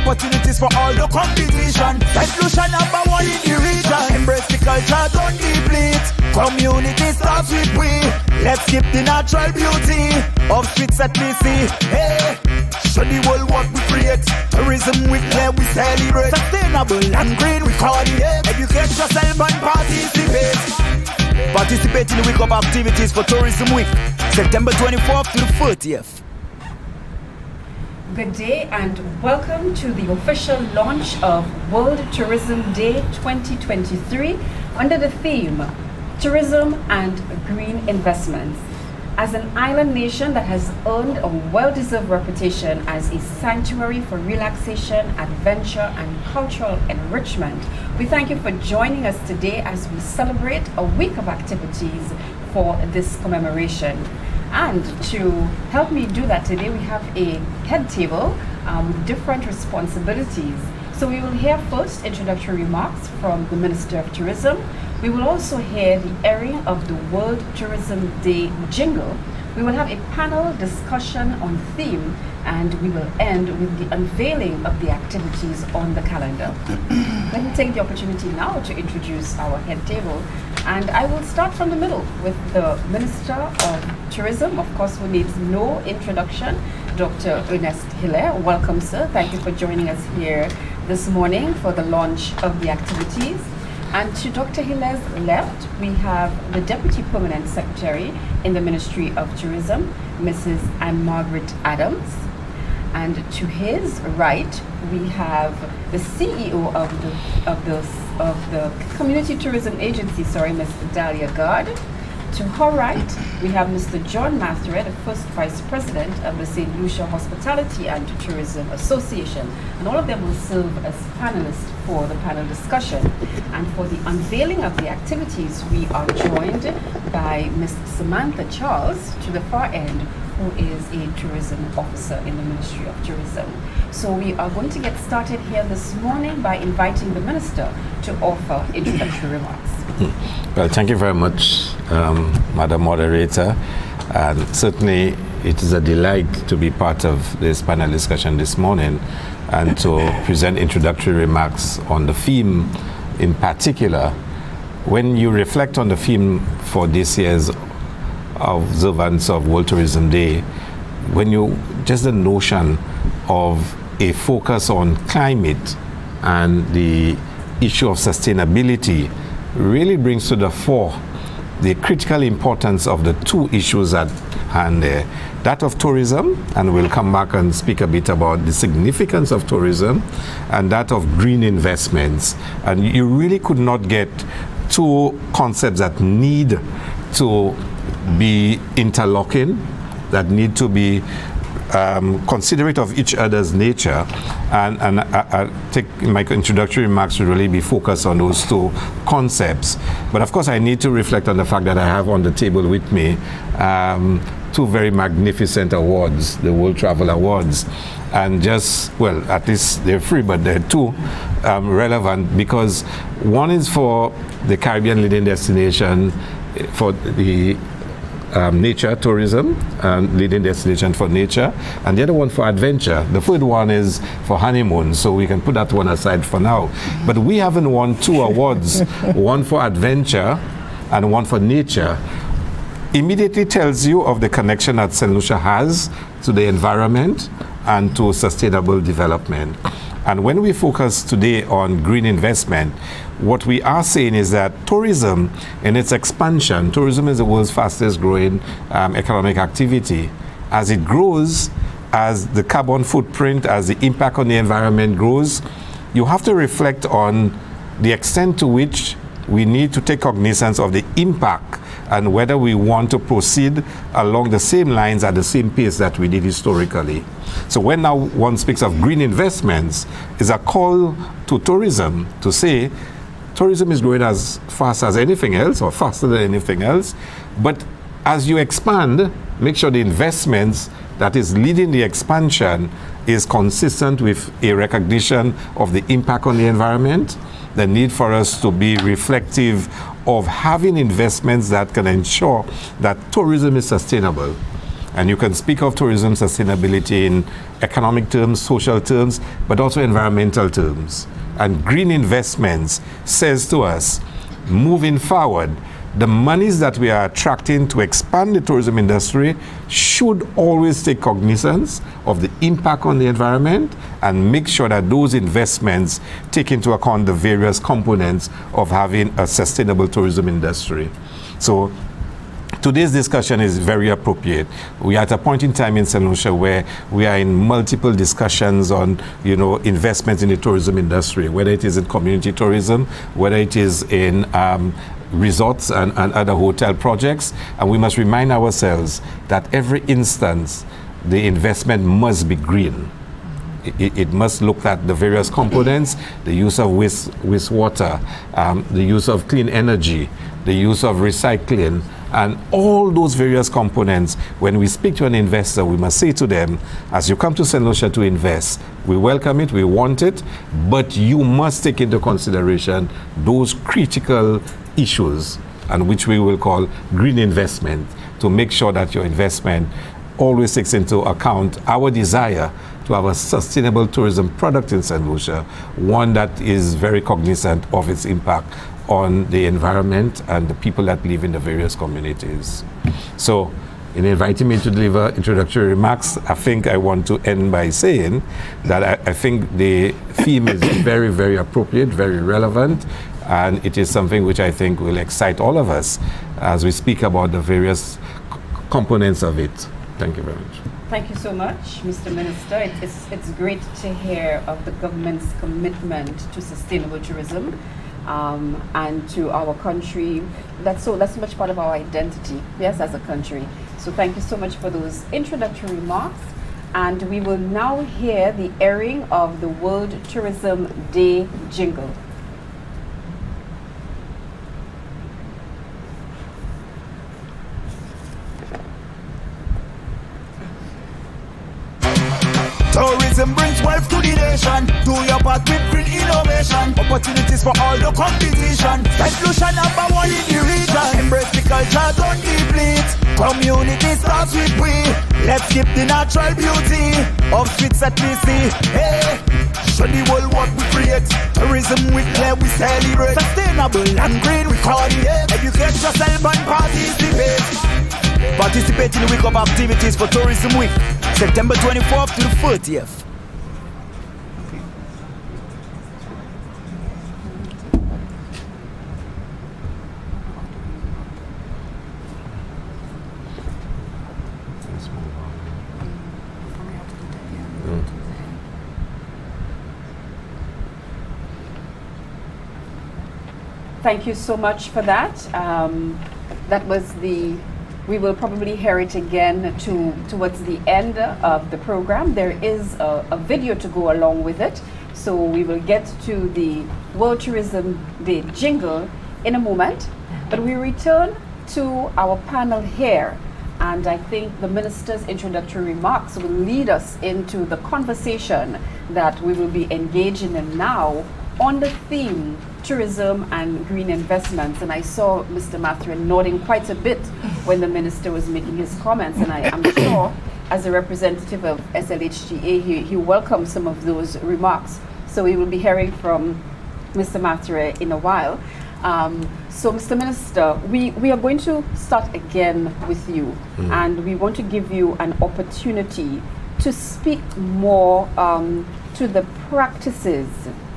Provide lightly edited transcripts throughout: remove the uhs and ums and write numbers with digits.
opportunities for all the competition. Saint Lucians #1 in the region. Embrace the culture, don't deplete. Community starts with we. Let's keep the natural beauty of streets that we see. Hey, show the world what we create. Tourism week where we celebrate. Sustainable and green we coordinate. Educate yourself and participate. Participate in the week of activities for Tourism Week, September 24th to the 30th. Good day and welcome to the official launch of World Tourism Day 2023 under the theme Tourism and Green Investments. As an island nation that has earned a well-deserved reputation as a sanctuary for relaxation, adventure, and cultural enrichment, we thank you for joining us today as we celebrate a week of activities for this commemoration. And to help me do that today, we have a head table with different responsibilities. So we will hear first introductory remarks from the Minister of Tourism. We will also hear the airing of the World Tourism Day Jingle. We will have a panel discussion on theme, and we will end with the unveiling of the activities on the calendar. Let me take the opportunity now to introduce our head table, and I will start from the middle with the Minister of Tourism, of course, who needs no introduction, Dr. Ernest Hilaire. Welcome, sir. Thank you for joining us here this morning for the launch of the activities. And to Dr. Hilaire's left, we have the Deputy Permanent Secretary in the Ministry of Tourism, Mrs. Anne-Margaret Adams. And to his right, we have the CEO of the Community Tourism Agency, Ms. Dahlia Gard. To her right, we have Mr. John Mathre, the first Vice President of the Saint Lucia Hospitality and Tourism Association. And all of them will serve as panelists for the panel discussion. And for the unveiling of the activities, we are joined by Ms. Samantha Charles to the far end, who is a tourism officer in the Ministry of Tourism. So we are going to get started here this morning by inviting the Minister to offer introductory remarks. Well, thank you very much, Madam Moderator. And certainly it is a delight to be part of this panel discussion this morning and to present introductory remarks on the theme in particular. When you reflect on the theme for this year's observance of World Tourism Day, when you just the notion of a focus on climate and the issue of sustainability really brings to the fore the critical importance of the two issues at hand there. That of tourism, and we'll come back and speak a bit about the significance of tourism, and that of green investments. And you really could not get two concepts that need to be interlocking, that need to be considerate of each other's nature, and I take my introductory remarks to really be focused on those two concepts. But of course I need to reflect on the fact that I have on the table with me two very magnificent awards, the World Travel Awards, and just, well, at least they're free, but they're two relevant, because one is for the Caribbean leading destination for the nature tourism, leading destination for nature, and the other one for adventure. The third one is for honeymoon, so we can put that one aside for now. But we haven't won two awards, one for adventure and one for nature. Immediately tells you of the connection that Saint Lucia has to the environment and to sustainable development. And when we focus today on green investment, what we are saying is that tourism in its expansion, tourism is the world's fastest growing economic activity. As it grows, as the carbon footprint, as the impact on the environment grows, you have to reflect on the extent to which we need to take cognizance of the impact and whether we want to proceed along the same lines at the same pace that we did historically. So when now one speaks of green investments, is a call to tourism to say tourism is growing as fast as anything else or faster than anything else, but as you expand, make sure the investments that is leading the expansion is consistent with a recognition of the impact on the environment, the need for us to be reflective of having investments that can ensure that tourism is sustainable. And you can speak of tourism sustainability in economic terms, social terms, but also environmental terms. And green investments says to us, moving forward, the monies that we are attracting to expand the tourism industry should always take cognizance of the impact on the environment and make sure that those investments take into account the various components of having a sustainable tourism industry. So today's discussion is very appropriate. We are at a point in time in Saint Lucia where we are in multiple discussions on, investments in the tourism industry, whether it is in community tourism, whether it is in resorts and other hotel projects. And we must remind ourselves that every instance, the investment must be green. It must look at the various components, the use of wastewater, the use of clean energy, the use of recycling, and all those various components. When we speak to an investor, we must say to them, as you come to Saint Lucia to invest, we welcome it, we want it, but you must take into consideration those critical issues, and which we will call green investment, to make sure that your investment always takes into account our desire to have a sustainable tourism product in Saint Lucia, one that is very cognizant of its impact on the environment and the people that live in the various communities. So, in inviting me to deliver introductory remarks, I think I want to end by saying that I think the theme is very, very appropriate, very relevant, and it is something which I think will excite all of us as we speak about the various components of it. Thank you very much. Thank you so much, Mr. Minister. It's great to hear of the government's commitment to sustainable tourism and to our country. That's so much part of our identity, yes, as a country. So thank you so much for those introductory remarks. And we will now hear the airing of the World Tourism Day jingle. Tourism brings wealth to the nation. Do your part with green innovation. Opportunities for all the competition. Saint Lucia #1 in the region. Embrace the culture, don't deplete. Community starts with we. Let's keep the natural beauty of streets that we see. Hey, show the world what we create. Tourism week where we celebrate. Sustainable and green we coordinate. Educate yourself and participate. Participate in the week of activities for Tourism Week, September 24th to the 30th. Thank you so much for that. That was we will probably hear it again towards the end of the program. There is a video to go along with it. So we will get to the World Tourism Day jingle in a moment. But we return to our panel here. And I think the Minister's introductory remarks will lead us into the conversation that we will be engaging in now on the theme tourism and green investments. And I saw Mr. Mathurin nodding quite a bit when the Minister was making his comments, and I am sure as a representative of SLHGA he welcomes some of those remarks. So we will be hearing from Mr. Mathurin in a while. So Mr. Minister, we are going to start again with you, and we want to give you an opportunity to speak more to the practices.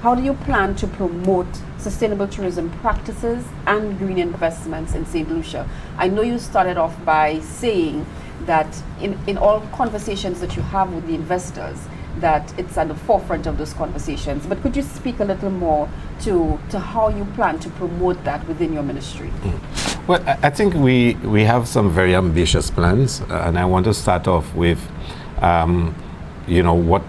How do you plan to promote sustainable tourism practices and green investments in Saint Lucia? I know you started off by saying that in all conversations that you have with the investors, that it's at the forefront of those conversations. But could you speak a little more to how you plan to promote that within your ministry? Well, I think we have some very ambitious plans, and I want to start off with, what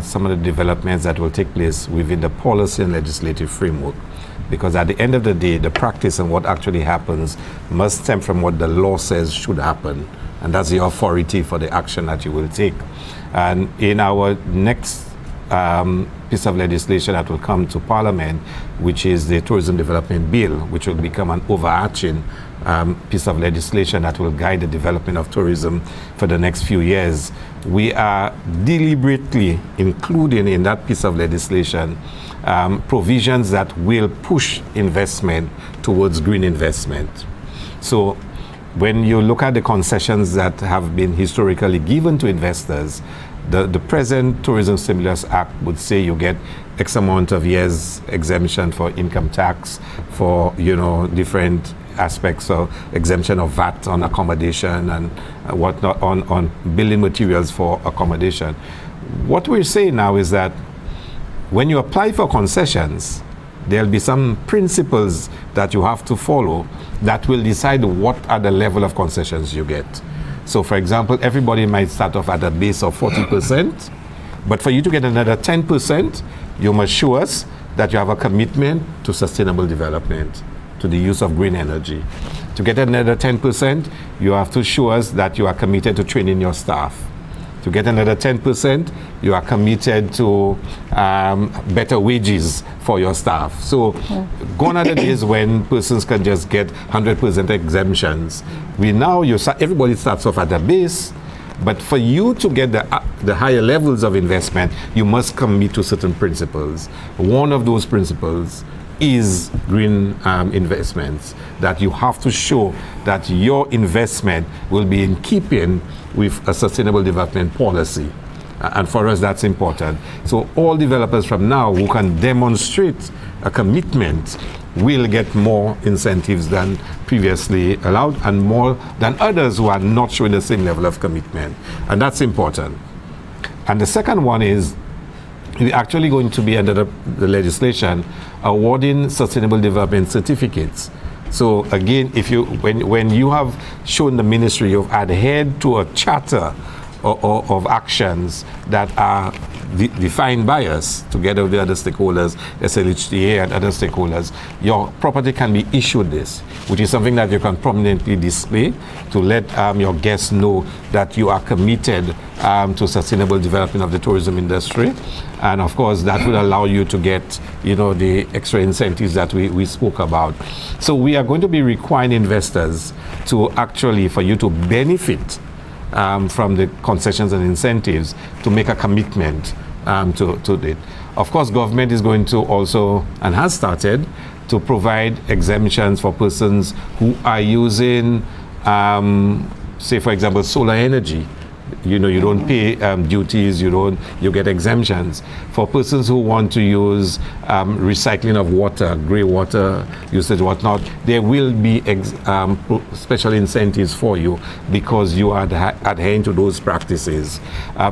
some of the developments that will take place within the policy and legislative framework. Because at the end of the day, the practice and what actually happens must stem from what the law says should happen. And that's the authority for the action that you will take. And in our next piece of legislation that will come to Parliament, which is the Tourism Development Bill, which will become an overarching piece of legislation that will guide the development of tourism for the next few years. We are deliberately including in that piece of legislation provisions that will push investment towards green investment. So when you look at the concessions that have been historically given to investors, the present Tourism Stimulus Act would say you get X amount of years exemption for income tax, for different aspects of exemption of VAT on accommodation and whatnot, on building materials for accommodation. What we're saying now is that when you apply for concessions, there'll be some principles that you have to follow that will decide what are the level of concessions you get. So for example, everybody might start off at a base of 40%, but for you to get another 10%, you must show us that you have a commitment to sustainable development, to the use of green energy. To get another 10%, you have to show us that you are committed to training your staff. To get another 10%, you are committed to better wages for your staff. So gone are the days when persons can just get 100% exemptions. Everybody starts off at the base, but for you to get the higher levels of investment, you must commit to certain principles. One of those principles is green investments, that you have to show that your investment will be in keeping with a sustainable development policy. And for us, that's important. So all developers from now who can demonstrate a commitment will get more incentives than previously allowed, and more than others who are not showing the same level of commitment. And that's important. And the second one is, we're actually going to be under the legislation awarding sustainable development certificates. So again, when you have shown the ministry you've adhered to a charter of actions that are defined by us, together with the other stakeholders, SLHTA and other stakeholders, your property can be issued this, which is something that you can prominently display to let your guests know that you are committed to sustainable development of the tourism industry. And of course, that will allow you to get, the extra incentives that we spoke about. So we are going to be requiring investors to actually, for you to benefit from the concessions and incentives, to make a commitment to it. Of course, government is going to also, and has started, to provide exemptions for persons who are using, say for example, solar energy. You don't pay duties, you get exemptions. For persons who want to use recycling of water, grey water usage, whatnot, there will be special incentives for you because you are adhering to those practices.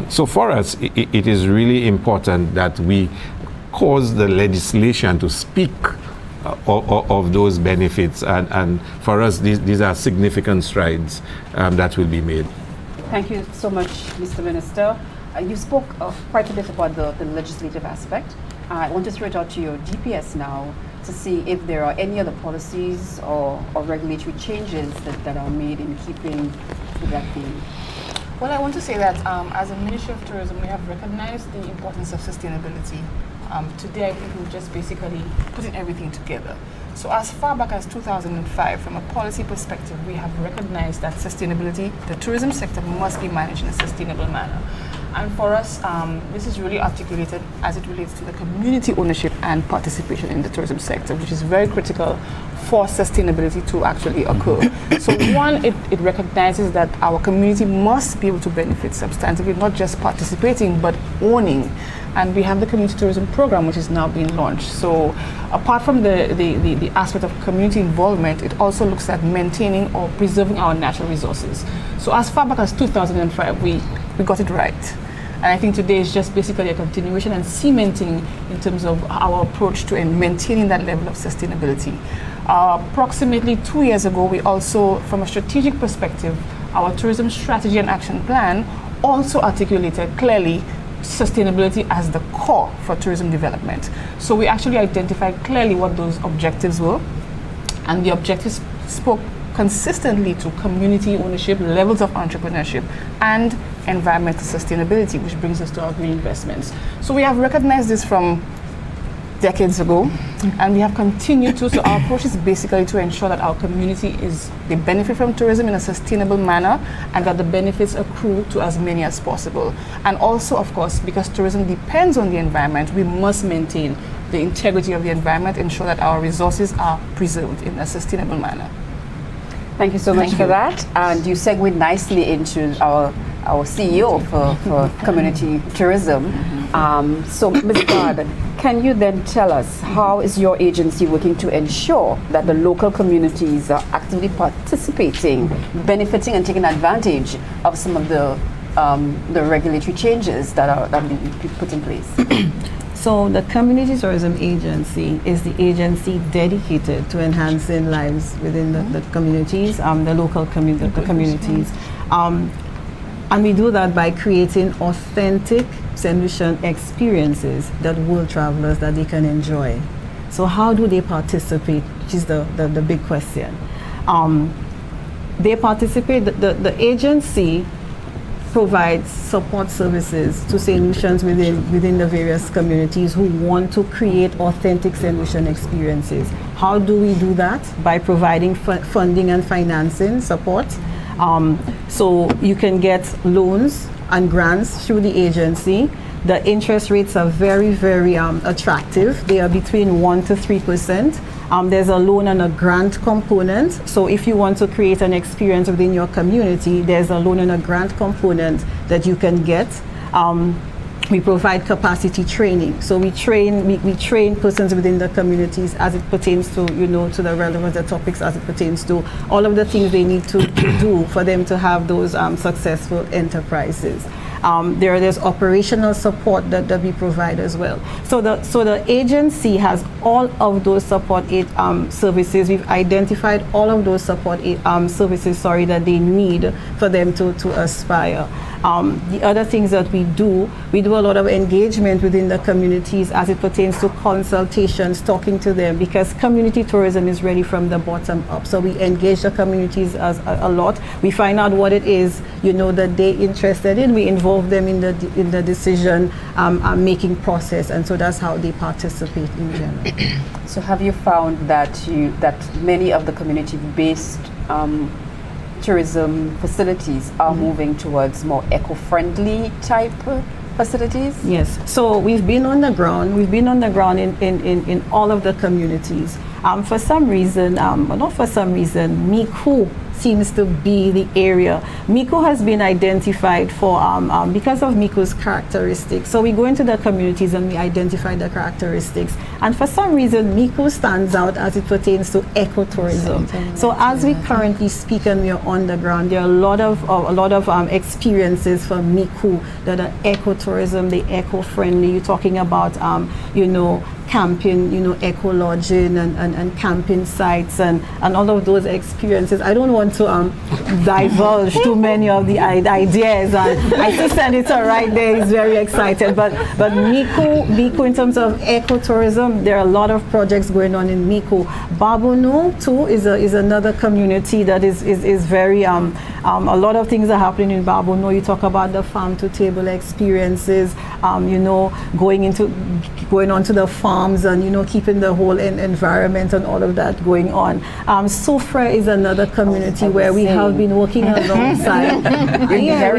So for us, it is really important that we cause the legislation to speak of those benefits. And for us, these are significant strides that will be made. Thank you so much, Mr. Minister. You spoke quite a bit about the legislative aspect. I want to throw it out to your DPS now to see if there are any other policies or regulatory changes that are made in keeping with that theme. Well, I want to say that as a Ministry of Tourism, we have recognized the importance of sustainability. Today, I think we're just basically putting everything together. So as far back as 2005, from a policy perspective, we have recognized that sustainability, the tourism sector must be managed in a sustainable manner. And for us, this is really articulated as it relates to the community ownership and participation in the tourism sector, which is very critical for sustainability to actually occur. So one, it recognizes that our community must be able to benefit substantively, not just participating, but owning. And we have the community tourism program, which is now being launched. So apart from the aspect of community involvement, it also looks at maintaining or preserving our natural resources. So as far back as 2005, we got it right. And I think today is just basically a continuation and cementing in terms of our approach to maintaining that level of sustainability. Approximately 2 years ago, we also, from a strategic perspective, our tourism strategy and action plan also articulated clearly sustainability as the core for tourism development. So we actually identified clearly what those objectives were, and the objectives spoke consistently to community ownership, levels of entrepreneurship, and environmental sustainability, which brings us to our green investments. So we have recognized this from decades ago, and we have continued to. So our approach is basically to ensure that our community they benefit from tourism in a sustainable manner, and that the benefits accrue to as many as possible. And also, of course, because tourism depends on the environment, we must maintain the integrity of the environment, ensure that our resources are preserved in a sustainable manner. Thank you so much for that. And you segued nicely into our CEO for community tourism. So, Ms. Bard, can you then tell us how is your agency working to ensure that the local communities are actively participating, benefiting and taking advantage of some of the regulatory changes that are being put in place? So the Community Tourism Agency is the agency dedicated to enhancing lives within the communities, the local communities. And we do that by creating authentic Saint Lucian experiences that world travelers that they can enjoy. So how do they participate, which is the big question. They participate, the agency provides support services to Saint Lucians within the various communities who want to create authentic Saint Lucian experiences. How do we do that? By providing funding and financing support. So you can get loans and grants through the agency. The interest rates are very, very attractive. They are between 1% to 3%. There's a loan and a grant component. So if you want to create an experience within your community, there's a loan and a grant component that you can get. We provide capacity training. So we train persons within the communities as it pertains to, to the relevant topics, as it pertains to all of the things they need to do for them to have those successful enterprises. There's operational support that we provide as well. So the agency has all of those support services. We've identified all of those support services that they need for them to aspire. The other things that we do a lot of engagement within the communities as it pertains to consultations, talking to them, because community tourism is really from the bottom up. So we engage the communities a lot. We find out what it is, that they're interested in. We involve them in the decision making process, and so that's how they participate in general. So have you found that many of the community-based tourism facilities are moving towards more eco-friendly type facilities? Yes. So we've been on the ground. We've been on the ground in all of the communities. For some reason, not for some reason, Miku seems to be the area. Miku has been identified for because of Miku's characteristics. So we go into the communities and we identify the characteristics. And for some reason, Miku stands out as it pertains to ecotourism. So as we currently speak and we are on the ground, there are a lot of experiences for Miku that are ecotourism, they eco-friendly. You're talking about camping, eco lodging and camping sites and all of those experiences. I don't want to divulge too many of the ideas. And I see Senator right there is very excited. But Miku in terms of ecotourism, there are a lot of projects going on in Miku. Babono too is another community that is very a lot of things are happening in Babono. You talk about the farm to table experiences, going onto the farms and keeping the whole environment and all of that going on. Sofra is another community where we have been working alongside. We have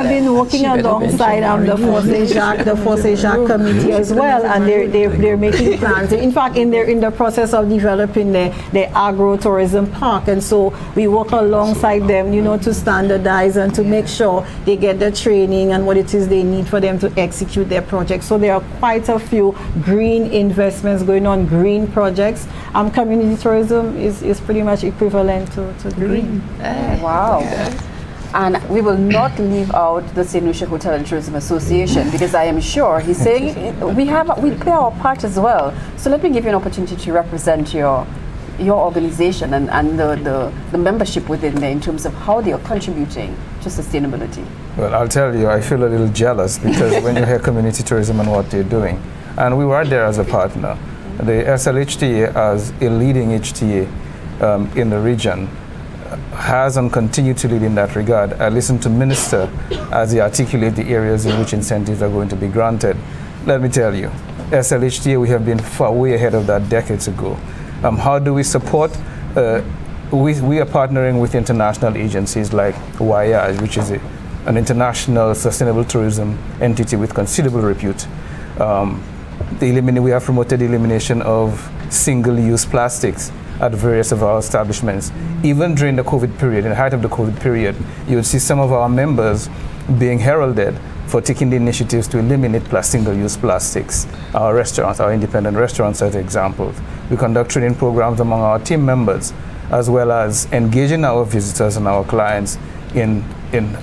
been working alongside the Force Jacques committee as well, and they're making plans. In fact, in the process of developing their agro-tourism park, and so we work alongside them, to standardize and to make sure they get the training and what it is they need for them to execute their project. So there are quite a few green investments going on, green projects. Community tourism is pretty much equivalent to green. Wow. Yeah. And we will not leave out the Saint Lucia Hotel and Tourism Association, because I am sure he's saying we play our part as well. So let me give you an opportunity to represent your organization and the membership within there in terms of how they are contributing to sustainability. Well, I'll tell you, I feel a little jealous because when you hear community tourism and what they're doing, and we were there as a partner. The SLHTA as a leading HTA in the region has and continue to lead in that regard. I listen to Minister as he articulate the areas in which incentives are going to be granted. Let me tell you, SLHTA, we have been far way ahead of that decades ago. How do we support? We are partnering with international agencies like UNWTO, which is an international sustainable tourism entity with considerable repute. We have promoted the elimination of single-use plastics at various of our establishments. Even during the COVID period, in the height of the COVID period, you would see some of our members being heralded for taking the initiatives to eliminate single-use plastics. Our restaurants, our independent restaurants as examples. We conduct training programs among our team members, as well as engaging our visitors and our clients in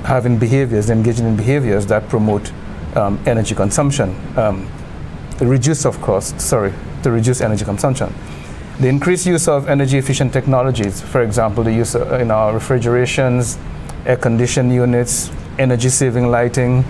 having behaviors, engaging in behaviors that promote energy consumption, to reduce energy consumption. The increased use of energy efficient technologies, for example, the use in our refrigerations, air conditioning units, energy saving lighting,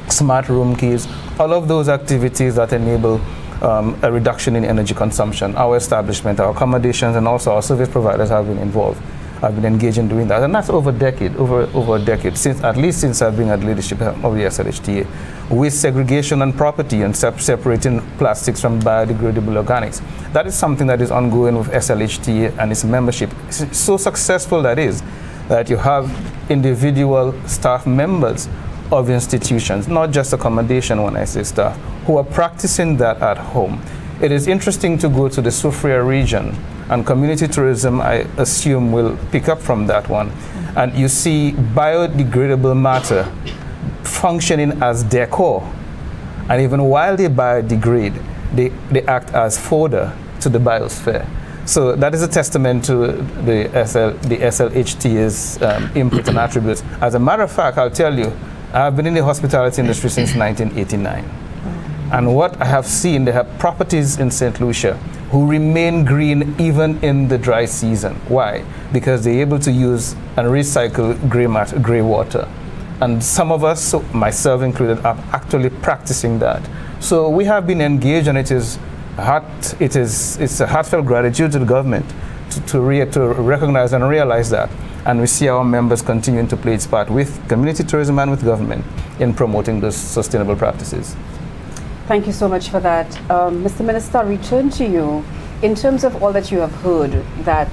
smart room keys, all of those activities that enable a reduction in energy consumption. Our establishment, our accommodations, and also our service providers have been involved. I've been engaged in doing that, and that's over a decade, at least since I've been at leadership of the SLHTA, with segregation on property and separating plastics from biodegradable organics. That is something that is ongoing with SLHTA and its membership. It's so successful that you have individual staff members of institutions, not just accommodation when I say staff, who are practicing that at home. It is interesting to go to the Sofia region, and community tourism, I assume, will pick up from that one. And you see biodegradable matter functioning as decor. And even while they biodegrade, they act as fodder to the biosphere. So that is a testament to the SLHTA's input and attributes. As a matter of fact, I'll tell you, I've been in the hospitality industry since 1989. And what I have seen, they have properties in Saint Lucia who remain green even in the dry season. Why? Because they're able to use and recycle gray water. And some of us, myself included, are actually practicing that. So we have been engaged, and it's a heartfelt gratitude to the government to recognize and realize that. And we see our members continuing to play its part with community tourism and with government in promoting those sustainable practices. Thank you so much for that. Mr. Minister, I'll return to you. In terms of all that you have heard that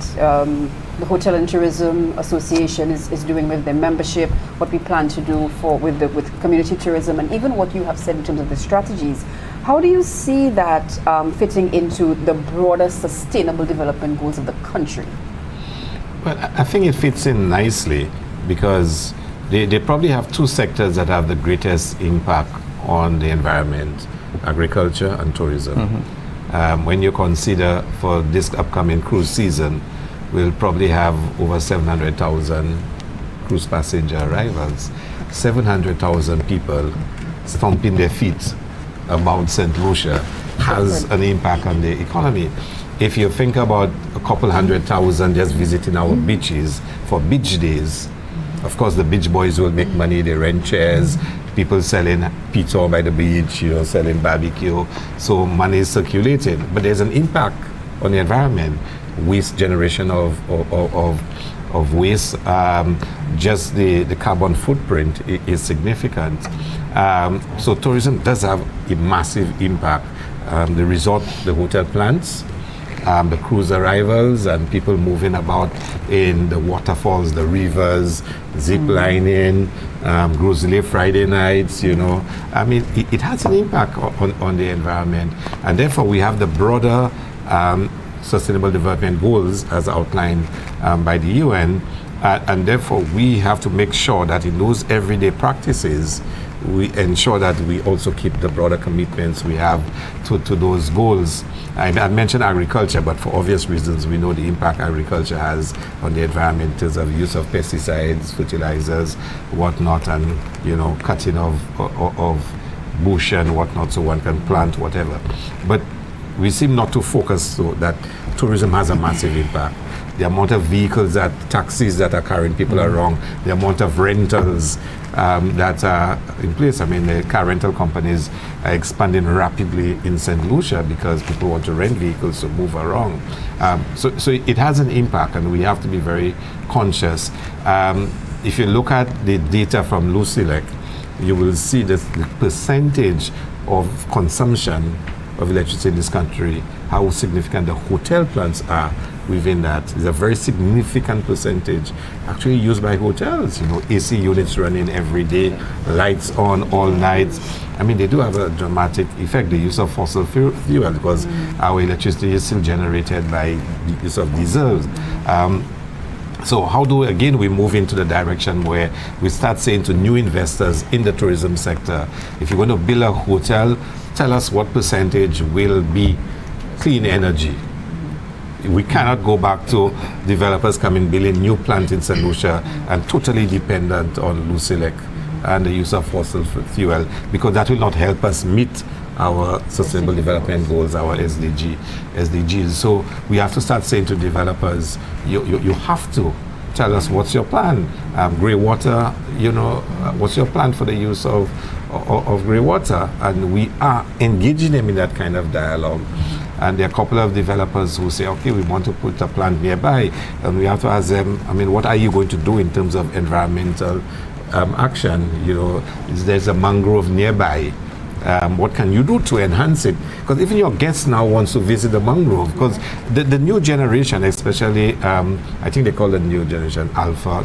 the Hotel and Tourism Association is doing with their membership, what we plan to do with community tourism, and even what you have said in terms of the strategies, how do you see that fitting into the broader sustainable development goals of the country? Well, I think it fits in nicely because they probably have two sectors that have the greatest impact on the environment: agriculture and tourism. Mm-hmm. When you consider for this upcoming cruise season, we'll probably have over 700,000 cruise passenger arrivals. 700,000 people stomping their feet about Saint Lucia has an impact on the economy. If you think about a couple 100,000 just visiting our beaches for beach days, of course the beach boys will make money, they rent chairs, people selling pizza by the beach, selling barbecue, so money is circulating. But there's an impact on the environment, waste generation of waste, just the carbon footprint is significant. So tourism does have a massive impact. The resort, the hotel plants, the cruise arrivals, and people moving about in the waterfalls, the rivers, zip lining, Grizzly Friday nights, I mean, it has an impact on the environment. And therefore we have the broader Sustainable Development Goals as outlined by the UN. And therefore we have to make sure that in those everyday practices, we ensure that we also keep the broader commitments we have to those goals. I mentioned agriculture, but for obvious reasons, we know the impact agriculture has on the environment in terms of use of pesticides, fertilizers, whatnot, and cutting of bush and whatnot, so one can plant whatever. But we seem not to focus so that tourism has a massive impact. The amount of vehicles, taxis that are carrying people around, the amount of rentals, that are in place. I mean, the car rental companies are expanding rapidly in Saint Lucia because people want to rent vehicles to move around. So it has an impact, and we have to be very conscious. If you look at the data from Lucilec, you will see the percentage of consumption of electricity in this country, how significant the hotel plants are within that. It's a very significant percentage actually used by hotels. You know, AC units running every day, lights on all night. I mean, they do have a dramatic effect, the use of fossil fuel, because our electricity is still generated by the use of diesel. So how do, again, we move into the direction where we start saying to new investors in the tourism sector, if you're going to build a hotel, tell us what percentage will be clean energy. We cannot go back to developers coming building new plants in St. Lucia and totally dependent on Lucilec and the use of fossil fuel, because that will not help us meet our sustainable development goals, our SDGs. So we have to start saying to developers, you have to tell us what's your plan. Grey water, you know, what's your plan for the use of grey water? And we are engaging them in that kind of dialogue. And there are a couple of developers who say, okay, we want to put a plant nearby. And we have to ask them, I mean, what are you going to do in terms of environmental action? You know, there's a mangrove nearby. What can you do to enhance it? Because even your guests now wants to visit the mangrove, because the new generation, especially, I think they call the new generation Alpha,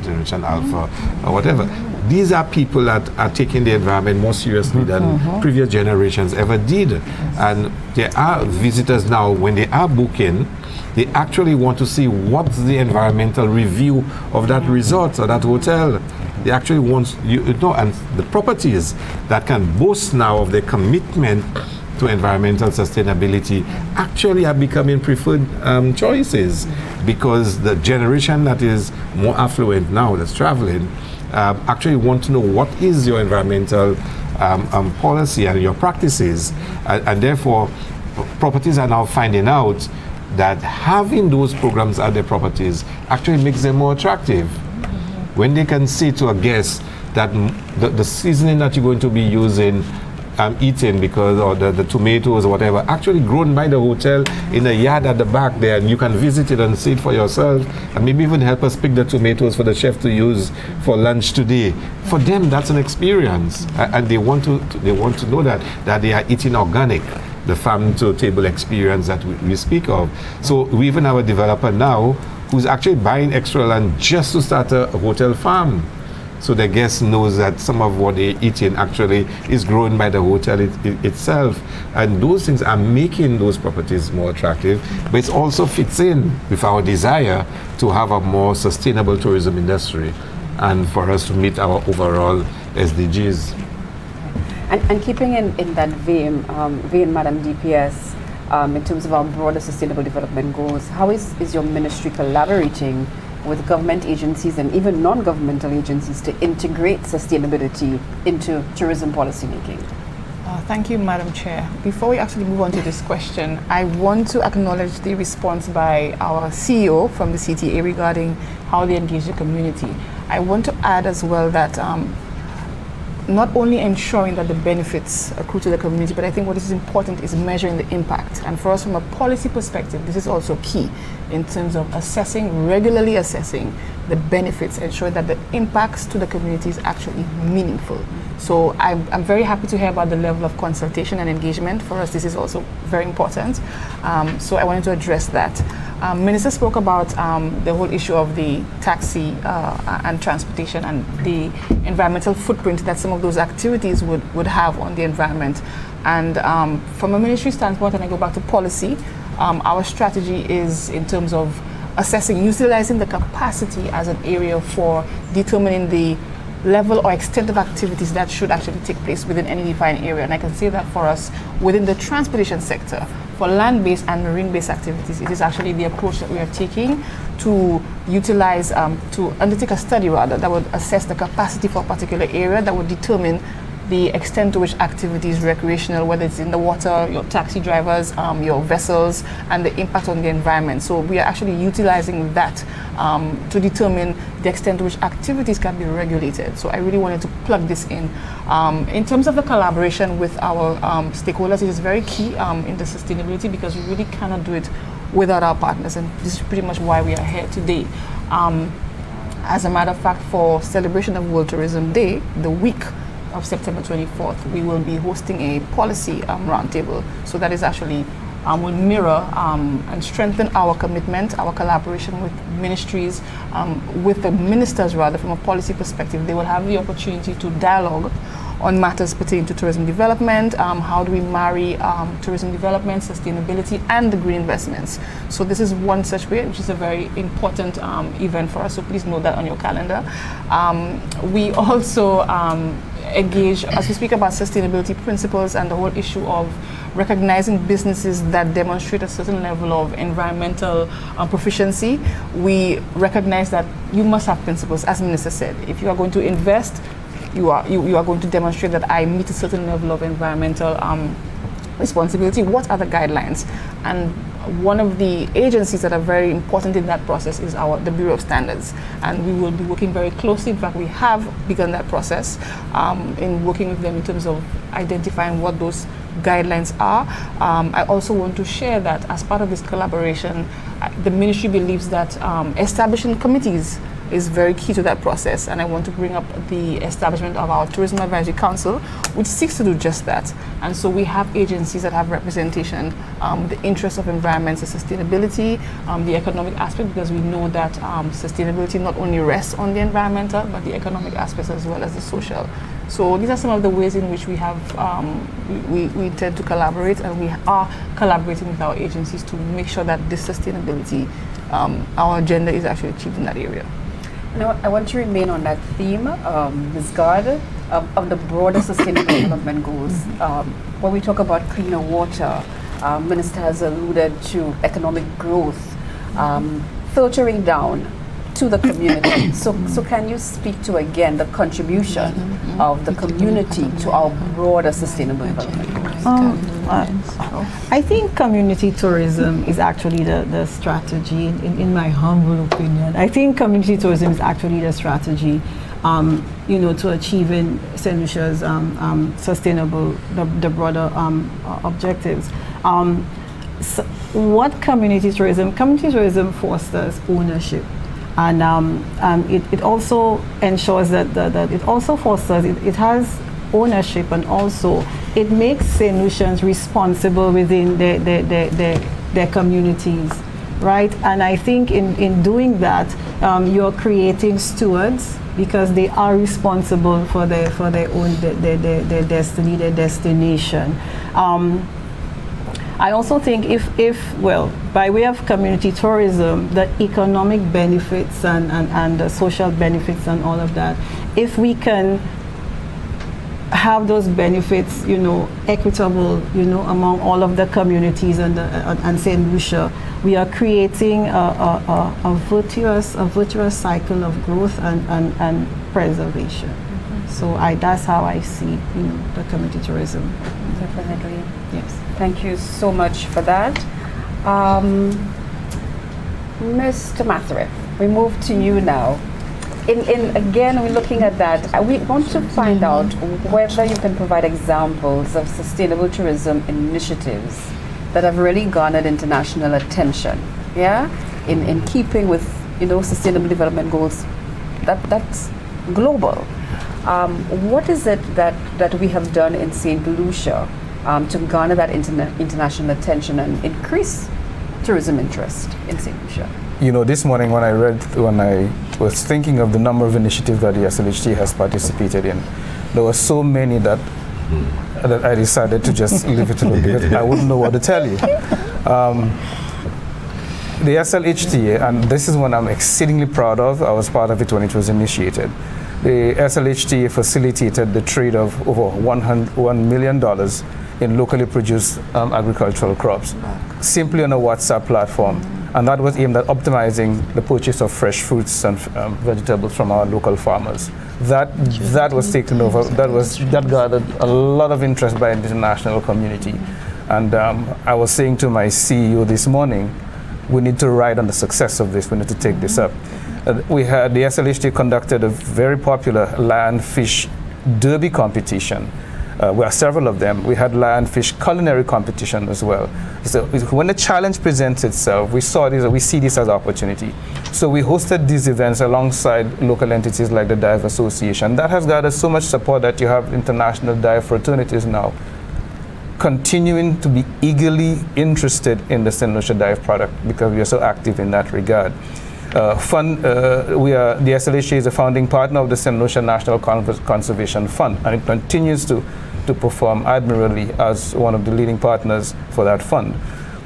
or whatever. These are people that are taking the environment more seriously than previous generations ever did. And there are visitors now, when they are booking, they actually want to see what's the environmental review of that resort or that hotel. They actually want, you know, and the properties that can boast now of their commitment to environmental sustainability actually are becoming preferred choices, because the generation that is more affluent now, that's traveling, actually want to know what is your environmental policy and your practices. And therefore, properties are now finding out that having those programs at their properties actually makes them more attractive. When they can say to a guest that the seasoning that you're going to be using, eating, because, or the tomatoes or whatever, actually grown by the hotel in a yard at the back there, and you can visit it and see it for yourself, and maybe even help us pick the tomatoes for the chef to use for lunch today. For them, that's an experience, and they want to know that they are eating organic, the farm to table experience that we speak of. So we even have a developer now who's actually buying extra land just to start a hotel farm. So the guest knows that some of what they're eating actually is grown by the hotel itself. And those things are making those properties more attractive, but it also fits in with our desire to have a more sustainable tourism industry and for us to meet our overall SDGs. And keeping in that vein, Madam DPS, in terms of our broader sustainable development goals, how is your ministry collaborating with government agencies and even non-governmental agencies to integrate sustainability into tourism policy making? Thank you, Madam Chair. Before we actually move on to this question, I want to acknowledge the response by our CEO from the CTA regarding how they engage the community. I want to add as well that not only ensuring that the benefits accrue to the community, but I think what is important is measuring the impact. And for us, from a policy perspective, this is also key in terms of regularly assessing the benefits, ensuring that the impacts to the community is actually meaningful. So I'm very happy to hear about the level of consultation and engagement. For us, this is also very important. So I wanted to address that. Minister spoke about the whole issue of the taxi and transportation and the environmental footprint that some of those activities would have on the environment. And from a ministry standpoint, and I go back to policy, our strategy is in terms of utilizing the capacity as an area for determining the level or extent of activities that should actually take place within any defined area. And I can say that for us, within the transportation sector, for land-based and marine-based activities, it is actually the approach that we are taking to utilize, to undertake a study rather, that would assess the capacity for a particular area that would determine the extent to which activities recreational, whether it's in the water, your taxi drivers, your vessels, and the impact on the environment. So we are actually utilizing that to determine the extent to which activities can be regulated. So I really wanted to plug this in. In terms of the collaboration with our stakeholders, it is very key in the sustainability, because we really cannot do it without our partners, and this is pretty much why we are here today. As a matter of fact, for celebration of World Tourism Day, the week of September 24th, we will be hosting a policy roundtable. So that is actually will mirror and strengthen our commitment, our collaboration with ministries, with the ministers rather, from a policy perspective. They will have the opportunity to dialogue on matters pertaining to tourism development, how do we marry tourism development, sustainability, and the green investments. So this is one such way, which is a very important event for us, so please note that on your calendar. We also engage, as we speak about sustainability principles and the whole issue of recognizing businesses that demonstrate a certain level of environmental proficiency. We recognize that you must have principles, as Minister said. If you are going to invest, you are going to demonstrate that I meet a certain level of environmental responsibility. What are the guidelines? And one of the agencies that are very important in that process is the Bureau of Standards, and we will be working very closely. In fact, we have begun that process in working with them in terms of identifying what those guidelines are. I also want to share that as part of this collaboration, the ministry believes that establishing committees is very key to that process, and I want to bring up the establishment of our Tourism Advisory Council, which seeks to do just that. And so we have agencies that have representation, the interests of environment and sustainability, the economic aspect, because we know that sustainability not only rests on the environmental, but the economic aspects as well as the social. So these are some of the ways in which we have, we intend to collaborate, and we are collaborating with our agencies to make sure that this sustainability, our agenda is actually achieved in that area. Now, I want to remain on that theme, Ms. Gard, of the broader sustainable development goals. When we talk about cleaner water, Minister has alluded to economic growth, filtering down to the community. So can you speak to, again, the contribution of the community to our broader sustainable development goals? I think community tourism is actually the strategy, in my humble opinion. I think community tourism is actually the strategy, to achieving Saint Lucia's sustainable, the broader objectives. So what community tourism fosters ownership. And it also ensures that it also fosters, it has ownership, and also it makes Saint Lucians responsible within their communities, right? And I think in doing that, you're creating stewards, because they are responsible for their own their destiny, their destination. I also think if by way of community tourism, the economic benefits and the social benefits and all of that, if we can have those benefits, equitable, among all of the communities and Saint Lucia, we are creating a virtuous cycle of growth and preservation. So that's how I see, the community tourism. Definitely. Yes. Thank you so much for that. Mr. Mathare, we move to you now. Again, we're looking at that. We want to find out whether you can provide examples of sustainable tourism initiatives that have really garnered international attention. Yeah, in keeping with sustainable development goals. That's global. What is it that we have done in Saint Lucia to garner that international attention and increase tourism interest in Saint Lucia? This morning when I was thinking of the number of initiatives that the SLHT has participated in, there were so many that I decided to just leave it alone, because I wouldn't know what to tell you. The SLHT, and this is one I'm exceedingly proud of, I was part of it when it was initiated. The SLHT facilitated the trade of over $1 million in locally produced agricultural crops, simply on a WhatsApp platform. And that was aimed at optimizing the purchase of fresh fruits and vegetables from our local farmers. That was taken over. That gathered a lot of interest by the international community. And I was saying to my CEO this morning, we need to ride on the success of this. We need to take this up. We had the SLHT conducted a very popular lionfish derby competition. We have several of them. We had lionfish culinary competition as well. So when the challenge presents itself, we see this as an opportunity. So we hosted these events alongside local entities like the Dive Association. That has gathered so much support that you have international dive fraternities now continuing to be eagerly interested in the Saint Lucia dive product because we are so active in that regard. The SLHA is a founding partner of the Saint Lucia National Conservation Fund, and it continues to perform admirably as one of the leading partners for that fund.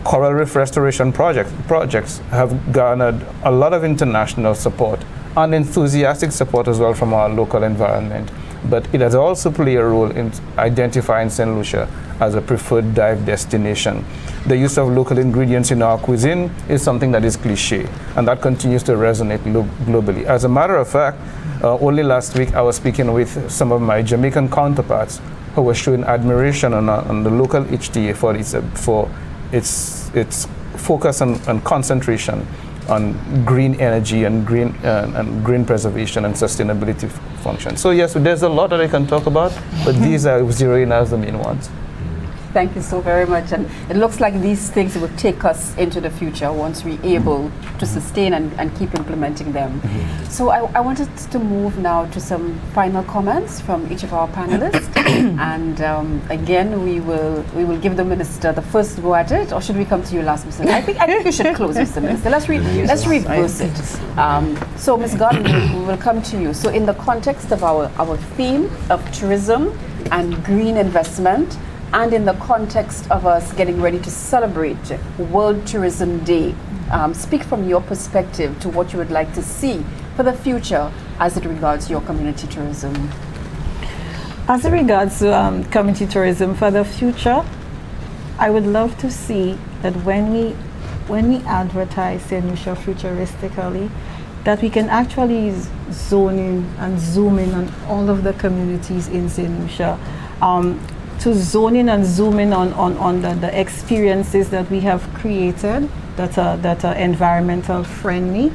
Coral reef restoration projects have garnered a lot of international support and enthusiastic support as well from our local environment. But it has also played a role in identifying Saint Lucia as a preferred dive destination. The use of local ingredients in our cuisine is something that is cliche, and that continues to resonate globally. As a matter of fact, only last week I was speaking with some of my Jamaican counterparts who were showing admiration on the local HTA for its focus and concentration on green energy and green preservation and sustainability functions. So yes, there's a lot that I can talk about, but these are zeroing as the main ones. Thank you so very much. And it looks like these things will take us into the future once we're able to sustain and keep implementing them. So I wanted to move now to some final comments from each of our panelists. And again, we will give the Minister the first go at it, or should we come to you last, Mr. I think you should close, Mr. Minister. Let's reverse it. So Ms. Gordon, we will come to you. So in the context of our theme of tourism and green investment, and in the context of us getting ready to celebrate World Tourism Day, speak from your perspective to what you would like to see for the future as it regards your community tourism. As it regards to community tourism for the future, I would love to see that when we advertise Saint Lucia futuristically, that we can actually zone in and zoom in on all of the communities in Saint Lucia. To zone in and zoom in on the experiences that we have created that are environmental friendly.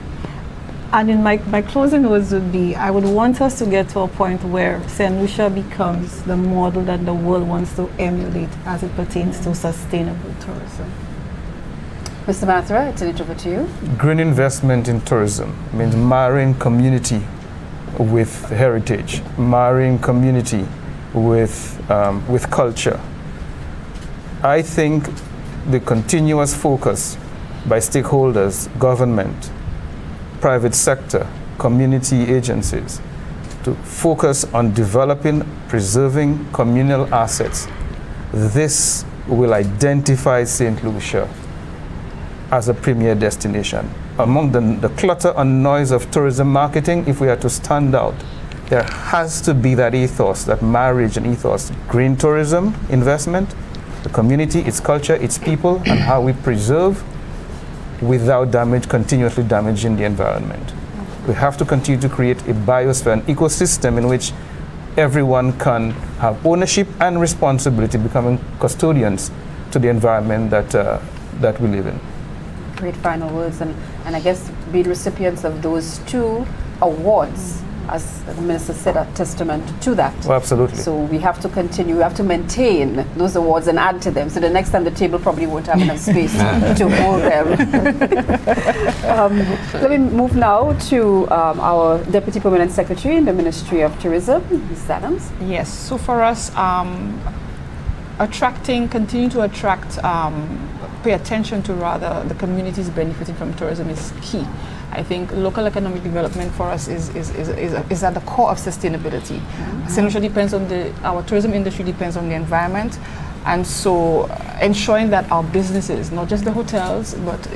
And in my closing words would be, I would want us to get to a point where Saint Lucia becomes the model that the world wants to emulate as it pertains to sustainable tourism. Mr. Mathura, I turn it over to you. Green investment in tourism means marrying community with heritage, marrying community with culture. I think the continuous focus by stakeholders, government, private sector, community agencies, to focus on developing, preserving communal assets, this will identify Saint Lucia as a premier destination. Among the clutter and noise of tourism marketing, if we are to stand out, there has to be that ethos, that marriage and ethos. Green tourism investment, the community, its culture, its people, and how we preserve without continuously damaging the environment. We have to continue to create a biosphere, an ecosystem in which everyone can have ownership and responsibility, becoming custodians to the environment that we live in. Great final words, and I guess being recipients of those 2 awards, as the Minister said, a testament to that. Oh, absolutely. So we have to continue, we have to maintain those awards and add to them. So the next time the table probably won't have enough space to hold them. Let me move now to our Deputy Permanent Secretary in the Ministry of Tourism, Ms. Adams. Yes, so for us, continue to attract, pay attention to rather the communities benefiting from tourism is key. I think local economic development for us is at the core of sustainability. Saint Lucia depends on our tourism industry depends on the environment, and so ensuring that our businesses, not just the hotels, but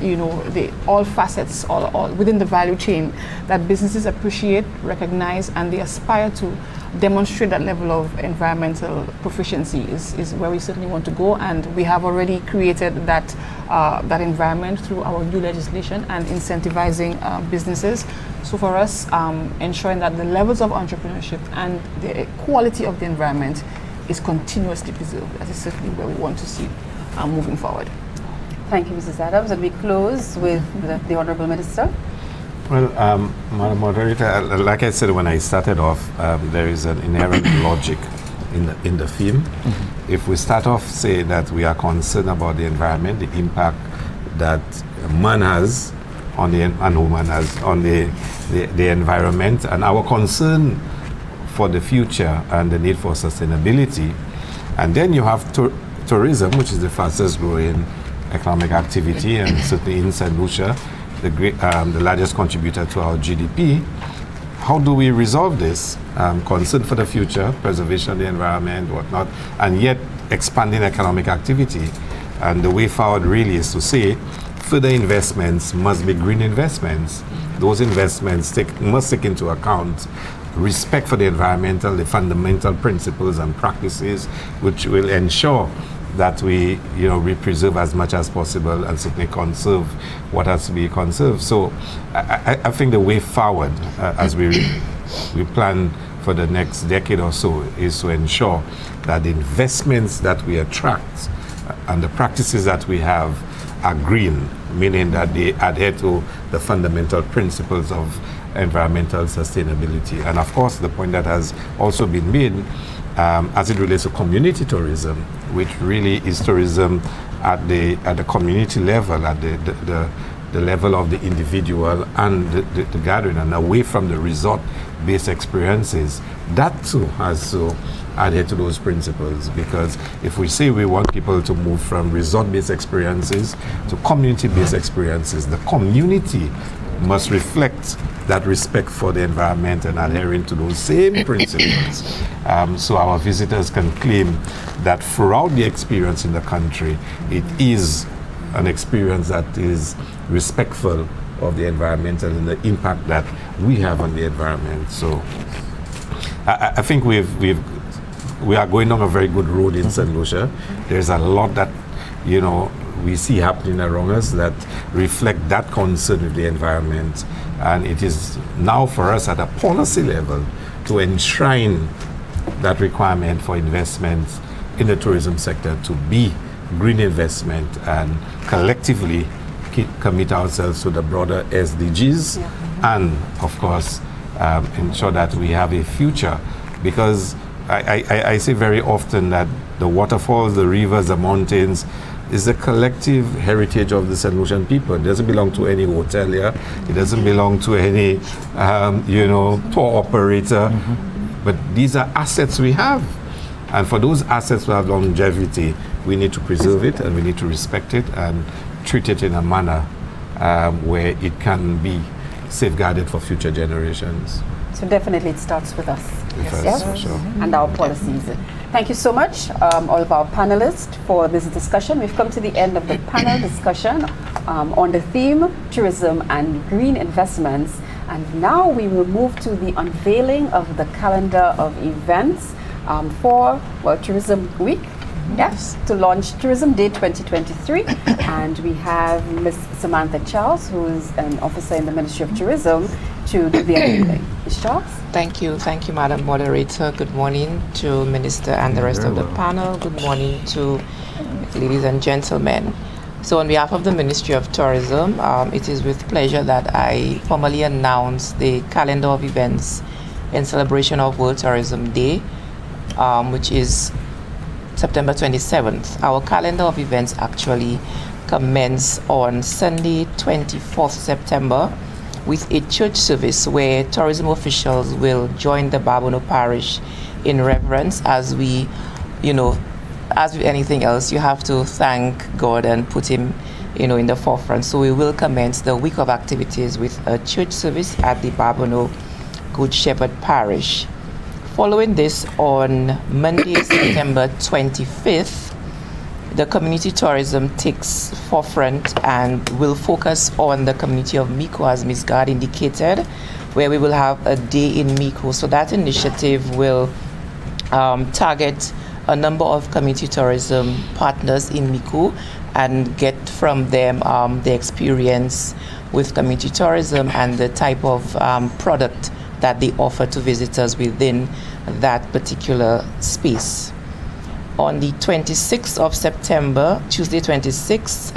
all facets, all within the value chain, that businesses appreciate, recognize, and they aspire to demonstrate that level of environmental proficiency is where we certainly want to go, and we have already created that environment through our new legislation and incentivizing businesses. So for us, ensuring that the levels of entrepreneurship and the quality of the environment is continuously preserved, that is certainly where we want to see moving forward. Thank you, Mrs. Adams. And we close with the Honorable Minister. Well, Madam Moderator, like I said when I started off, there is an inherent logic in the theme. If we start off saying that we are concerned about the environment, the impact that man has on the and woman has on the environment, and our concern for the future and the need for sustainability, and then you have tourism, which is the fastest growing economic activity, and certainly in Saint Lucia, the largest contributor to our GDP. How do we resolve this? Concern for the future, preservation of the environment, whatnot, and yet expanding economic activity. And the way forward really is to say further investments must be green investments. Those investments must take into account respect for the environmental, the fundamental principles and practices which will ensure that we preserve as much as possible and certainly conserve what has to be conserved. So I think the way forward as we plan for the next decade or so is to ensure that the investments that we attract and the practices that we have are green, meaning that they adhere to the fundamental principles of environmental sustainability. And of course, the point that has also been made as it relates to community tourism, which really is tourism at the community level, at the level of the individual and the gathering, and away from the resort-based experiences. That too has to adhere to those principles, because if we say we want people to move from resort-based experiences to community-based experiences, the community must reflect that respect for the environment and adhering to those same principles. So our visitors can claim that throughout the experience in the country, it is an experience that is respectful of the environment and the impact that we have on the environment. So I think we are going on a very good road in Saint Lucia. There's a lot that we see happening around us that reflect that concern with the environment, and it is now for us at a policy level to enshrine that requirement for investments in the tourism sector to be green investment, and collectively commit ourselves to the broader SDGs, and of course ensure that we have a future, because I say very often that the waterfalls, the rivers, the mountains is the collective heritage of the Saint Lucian people. It doesn't belong to any hotelier. It doesn't belong to any, tour operator. But these are assets we have. And for those assets to have longevity, we need to preserve it, and we need to respect it and treat it in a manner where it can be safeguarded for future generations. So definitely it starts with us. Yes, for sure. And our policies. Thank you so much, all of our panelists, for this discussion. We've come to the end of the panel discussion on the theme, tourism and green investments. And now we will move to the unveiling of the calendar of events for Tourism Week. Yes, to launch Tourism Day 2023. And we have Ms. Samantha Charles, who is an officer in the Ministry of Tourism, to do the unveiling. Ms. Charles? Thank you, Madam Moderator. Good morning to Minister and the rest of the panel. Good morning to ladies and gentlemen. So on behalf of the Ministry of Tourism, it is with pleasure that I formally announce the calendar of events in celebration of World Tourism Day, which is September 27th. Our calendar of events actually commence on Sunday, 24th September, with a church service where tourism officials will join the Barbono Parish in reverence. As we, as with anything else, you have to thank God and put Him, in the forefront. So we will commence the week of activities with a church service at the Barbono Good Shepherd Parish. Following this, on Monday, September 25th, the community tourism takes forefront and will focus on the community of Miko, as Ms. Gard indicated, where we will have a day in Miko. So that initiative will target a number of community tourism partners in Miko and get from them the experience with community tourism and the type of product that they offer to visitors within that particular space. On the 26th of September, Tuesday 26th,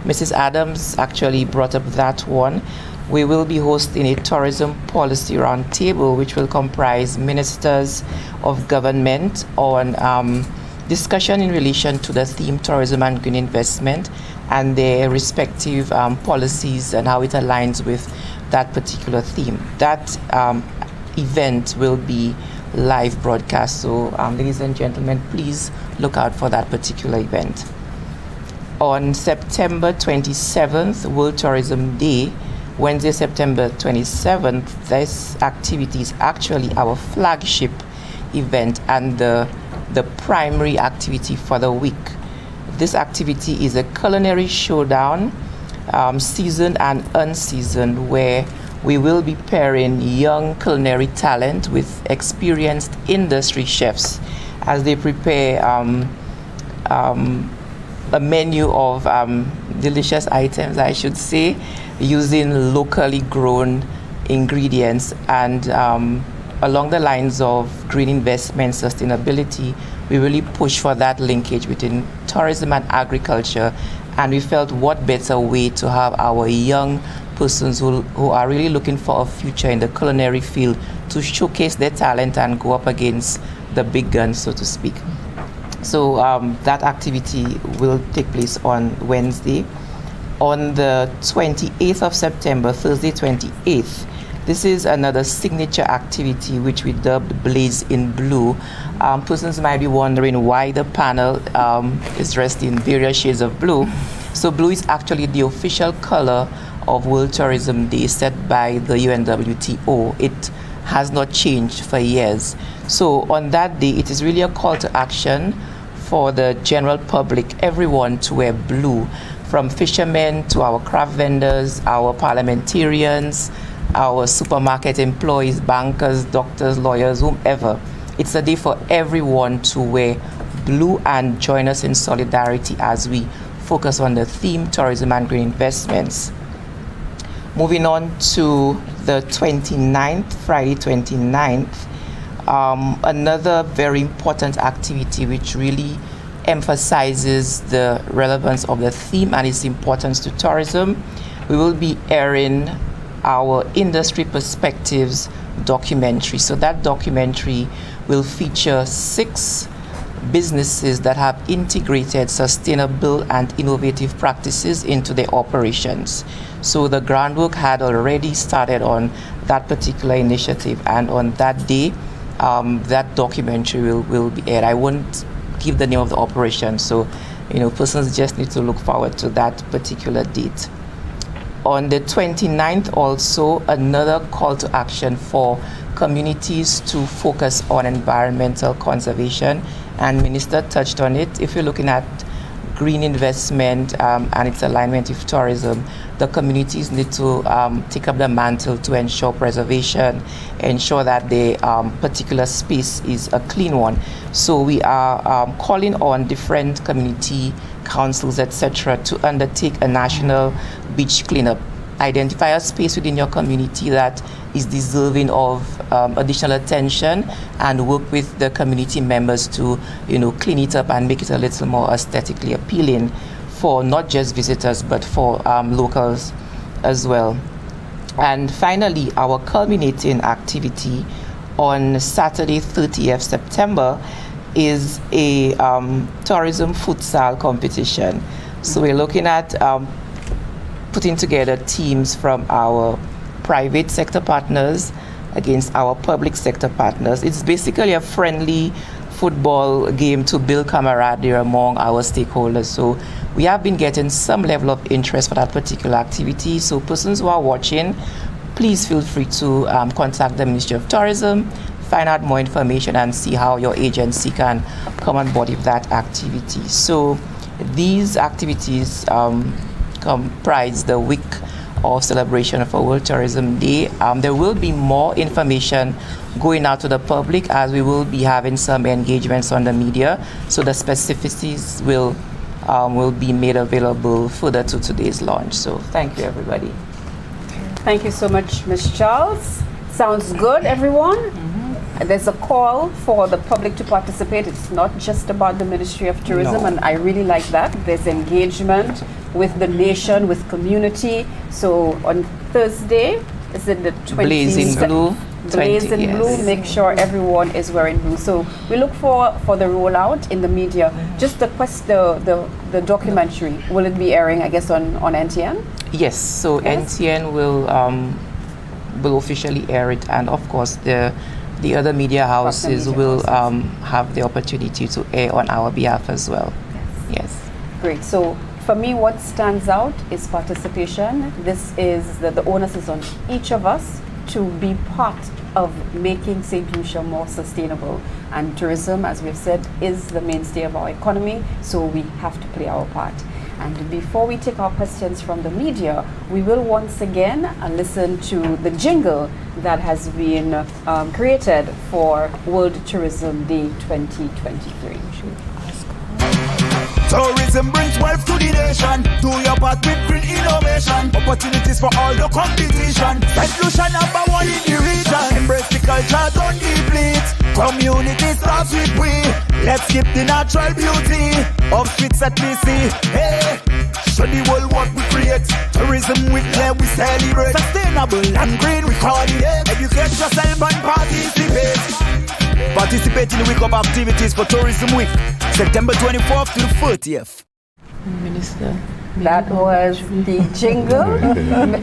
Mrs. Adams actually brought up that one. We will be hosting a tourism policy roundtable, which will comprise ministers of government on discussion in relation to the theme tourism and green investment and their respective policies and how it aligns with that particular theme. That event will be live broadcast. So, ladies and gentlemen, please look out for that particular event. On September 27th, World Tourism Day, Wednesday, September 27th, this activity is actually our flagship event and the primary activity for the week. This activity is a culinary showdown, seasoned and unseasoned, where we will be pairing young culinary talent with experienced industry chefs as they prepare a menu of delicious items, I should say, using locally grown ingredients. And along the lines of green investment, sustainability, we really push for that linkage between tourism and agriculture. And we felt what better way to have our young persons who are really looking for a future in the culinary field to showcase their talent and go up against the big guns, so to speak. So that activity will take place on Wednesday. On the 28th of September, Thursday 28th, this is another signature activity which we dubbed Blaze in Blue. Persons might be wondering why the panel is dressed in various shades of blue. So blue is actually the official color of World Tourism Day set by the UNWTO. It has not changed for years. So on that day, it is really a call to action for the general public, everyone to wear blue, from fishermen to our craft vendors, our parliamentarians, our supermarket employees, bankers, doctors, lawyers, whomever. It's a day for everyone to wear blue and join us in solidarity as we focus on the theme tourism and green investments. Moving on to the 29th, Friday 29th, another very important activity which really emphasizes the relevance of the theme and its importance to tourism. We will be airing our industry perspectives documentary. So that documentary will feature 6 businesses that have integrated sustainable and innovative practices into their operations. So the groundwork had already started on that particular initiative, and on that day, that documentary will be aired. I won't give the name of the operation, so persons just need to look forward to that particular date. On the 29th, also another call to action for communities to focus on environmental conservation, and Minister touched on it. If you're looking at green investment and its alignment with tourism, the communities need to take up the mantle to ensure preservation, ensure that the particular space is a clean one. So we are calling on different community councils, etc., to undertake a national beach cleanup. Identify a space within your community that is deserving of additional attention, and work with the community members to clean it up and make it a little more aesthetically appealing for not just visitors but for locals as well. And finally, our culminating activity on Saturday 30th September is a tourism futsal competition. So we're looking at putting together teams from our private sector partners against our public sector partners. It's basically a friendly football game to build camaraderie among our stakeholders. So we have been getting some level of interest for that particular activity. So persons who are watching, please feel free to contact the Ministry of Tourism, find out more information and see how your agency can come on board with that activity. So these activities comprise the week of celebration of World Tourism Day. There will be more information going out to the public as we will be having some engagements on the media. So the specificities will be made available further to today's launch. So thank you, everybody. Thank you so much, Ms. Charles. Sounds good, everyone? there's a call for the public to participate. It's not just about the Ministry of Tourism, No. and I really like that. There's engagement with the nation, with community. So on Thursday, is it the 20th? Blaze in blue. Blaze 20, in yes. blue, make sure everyone is wearing blue. So we look for the rollout in the media. Just the documentary, will it be airing, I guess, on NTN? Yes, so Yes. NTN will officially air it, and of course the other media houses media will houses. have the opportunity to air on our behalf as well. Yes. Great. So for me, what stands out is participation. This is the onus is on each of us to be part of making St. Lucia more sustainable. And tourism, as we've said, is the mainstay of our economy, so we have to play our part. And before we take our questions from the media, we will once again listen to the jingle that has been created for World Tourism Day 2023. Tourism brings wealth to the nation. Do your part with green innovation. Opportunities for all the competition. Saint Lucia #1 in the region. Embrace the culture, don't deplete. Community starts with we. Let's keep the natural beauty of streets that we see. Hey, show the world what we create. Tourism week, yeah, we celebrate. Sustainable and green, we call it. Educate yourself and participate. Participate in the week of activities for Tourism Week, September 24th to the 30th. Minister. That was the jingle.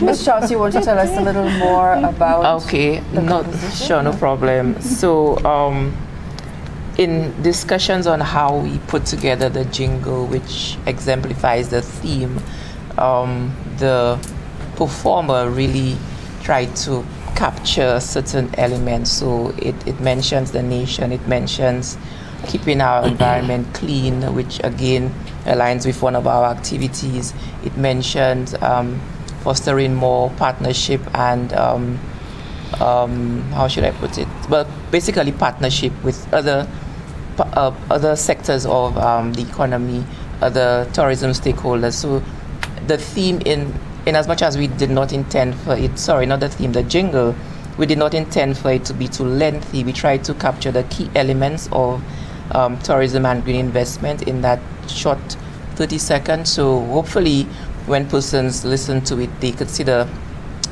Ms. Charles, you want to tell us a little more about Okay, the not composition? sure, no problem. So, in discussions on how we put together the jingle, which exemplifies the theme, the performer really tried to capture certain elements. So it mentions the nation, it mentions keeping our environment clean, which again aligns with one of our activities. It mentions fostering more partnership and how should I put it? Well, basically partnership with other sectors of the economy, other tourism stakeholders. So the theme, in as much as we did not intend for it, sorry, not the theme, the jingle, we did not intend for it to be too lengthy. We tried to capture the key elements of tourism and green investment in that short 30 seconds. So hopefully when persons listen to it, they could see the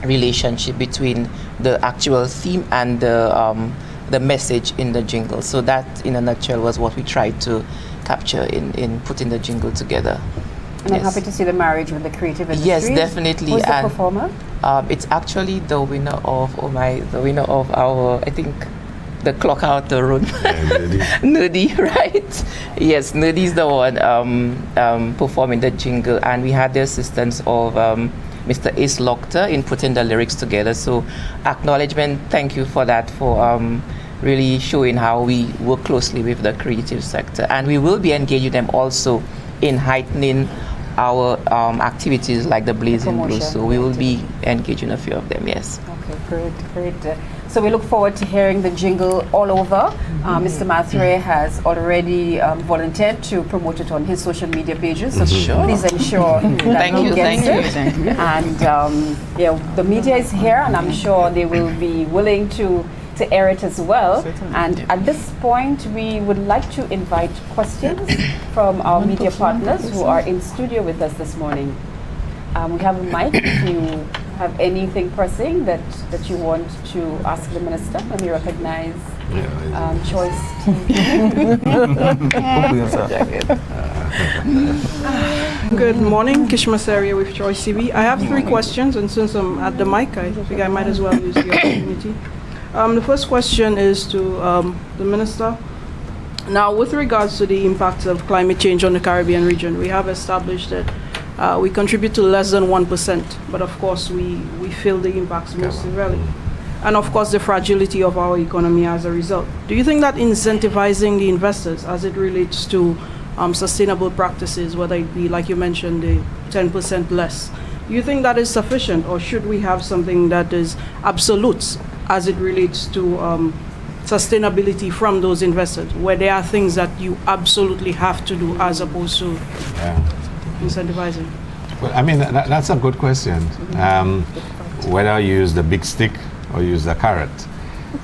relationship between the actual theme and the message in the jingle. So that, in a nutshell, was what we tried to capture in putting the jingle together. And I'm happy to see the marriage with the creative industry. Yes, definitely. Who's the And performer? it's actually the winner of our, I think, the clock out the room. Nudi, right? Yes, Nudi is the one performing the jingle, and we had the assistance of Mr. Ace Lochter in putting the lyrics together. So acknowledgement, thank you for that, for really showing how we work closely with the creative sector. And we will be engaging them also in heightening our activities like the Blazing Blue. So we will be engaging a few of them, yes. Okay, great. So we look forward to hearing the jingle all over. Mr. Mathray has already volunteered to promote it on his social media pages. So please ensure that Thank he you, gets thank it. And the media is here, and I'm sure they will be willing to air it as well. And at this point, we would like to invite questions from our media partners who are in studio with us this morning. We have a mic. If you have anything pressing that you want to ask the minister, let me recognize Choice TV. Good morning, Kishma Saria with Choice TV. I have 3 questions, and since I'm at the mic, I think I might as well use the opportunity. The first question is to the minister. Now, with regards to the impacts of climate change on the Caribbean region, we have established that we contribute to less than 1%, but of course we feel the impacts most severely. And of course the fragility of our economy as a result. Do you think that incentivizing the investors as it relates to sustainable practices, whether it be, like you mentioned, the 10% less, do you think that is sufficient, or should we have something that is absolute as it relates to sustainability from those investors, where there are things that you absolutely have to do as opposed to incentivizing? Well, I mean, that's a good question. Whether you use the big stick or use the carrot.